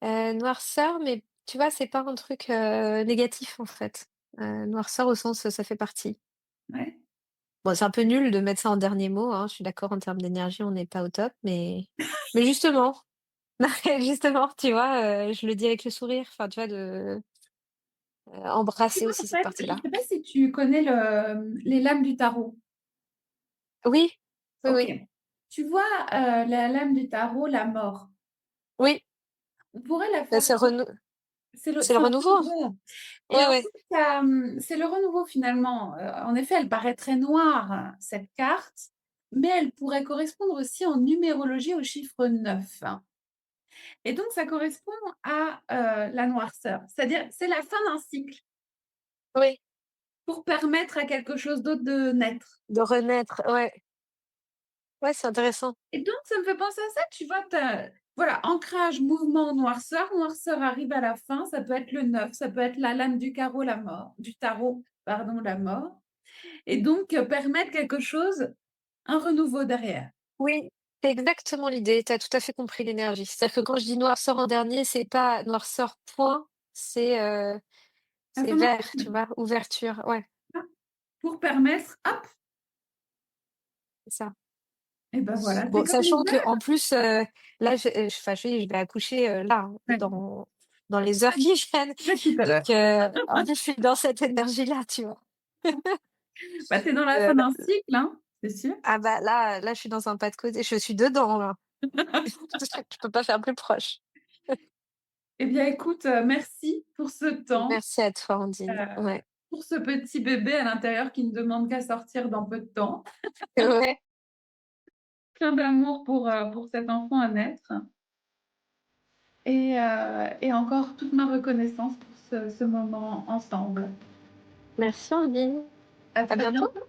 Noirceur, mais tu vois, c'est pas un truc, négatif, en fait. Noirceur au sens, ça fait partie. Ouais. Bon, c'est un peu nul de mettre ça en dernier mot, hein, je suis d'accord, en termes d'énergie, on n'est pas au top, mais justement, non, mais justement, tu vois, je le dis avec le sourire, enfin, tu vois, de, Tu embrasser vois, aussi en cette fait, je partie-là. sais pas si tu connais les lames du tarot? Oui, oui, OK. oui, Tu vois, la lame du tarot, la mort, oui, on pourrait la bah, faire comme c'est le c'est un renouveau. renouveau et Ouais, en ouais, fait, c'est le renouveau finalement. En effet, elle paraît très noire, cette carte, mais elle pourrait correspondre aussi en numérologie au chiffre 9. Et donc ça correspond à, la noirceur. C'est-à-dire, c'est la fin d'un cycle oui, pour permettre à quelque chose d'autre de naître. de renaître, ouais. Ouais, c'est intéressant. Et donc ça me fait penser à ça, tu vois? Voilà, ancrage, mouvement, noirceur. Noirceur arrive à la fin, ça peut être le 9, ça peut être la lame du tarot, pardon, la mort. Et donc, permettre quelque chose, un renouveau derrière. Oui, c'est exactement l'idée, tu as tout à fait compris l'énergie. C'est-à-dire que quand je dis noirceur en dernier, c'est pas noirceur point, La c'est fin d'un vert, tu cycle, vois? Ouverture, ouais, hein, pour permettre, hop, c'est ça. et ben voilà, c'est Bon, comme sachant l'hiver. qu'en plus, là, enfin, je vais accoucher, là, hein, Ouais, dans les heures qui viennent. c'est tout à l'heure. Donc, en plus, je suis dans cette énergie-là, tu vois? Bah, tu es dans la fin Heu, d'un cycle, hein, c'est sûr. ah bah, là, je suis dans un pas de côté, je suis dedans, là. Je peux pas faire plus proche. Eh bien, écoute, merci pour ce temps, Merci à toi, heu, Ondine. Ouais. pour ce petit bébé à l'intérieur qui ne demande qu'à sortir dans peu de temps. Ouais. Plein d'amour pour cet enfant à naître. Et encore toute ma reconnaissance pour ce moment ensemble. Merci, Andine. À À très bientôt. bientôt.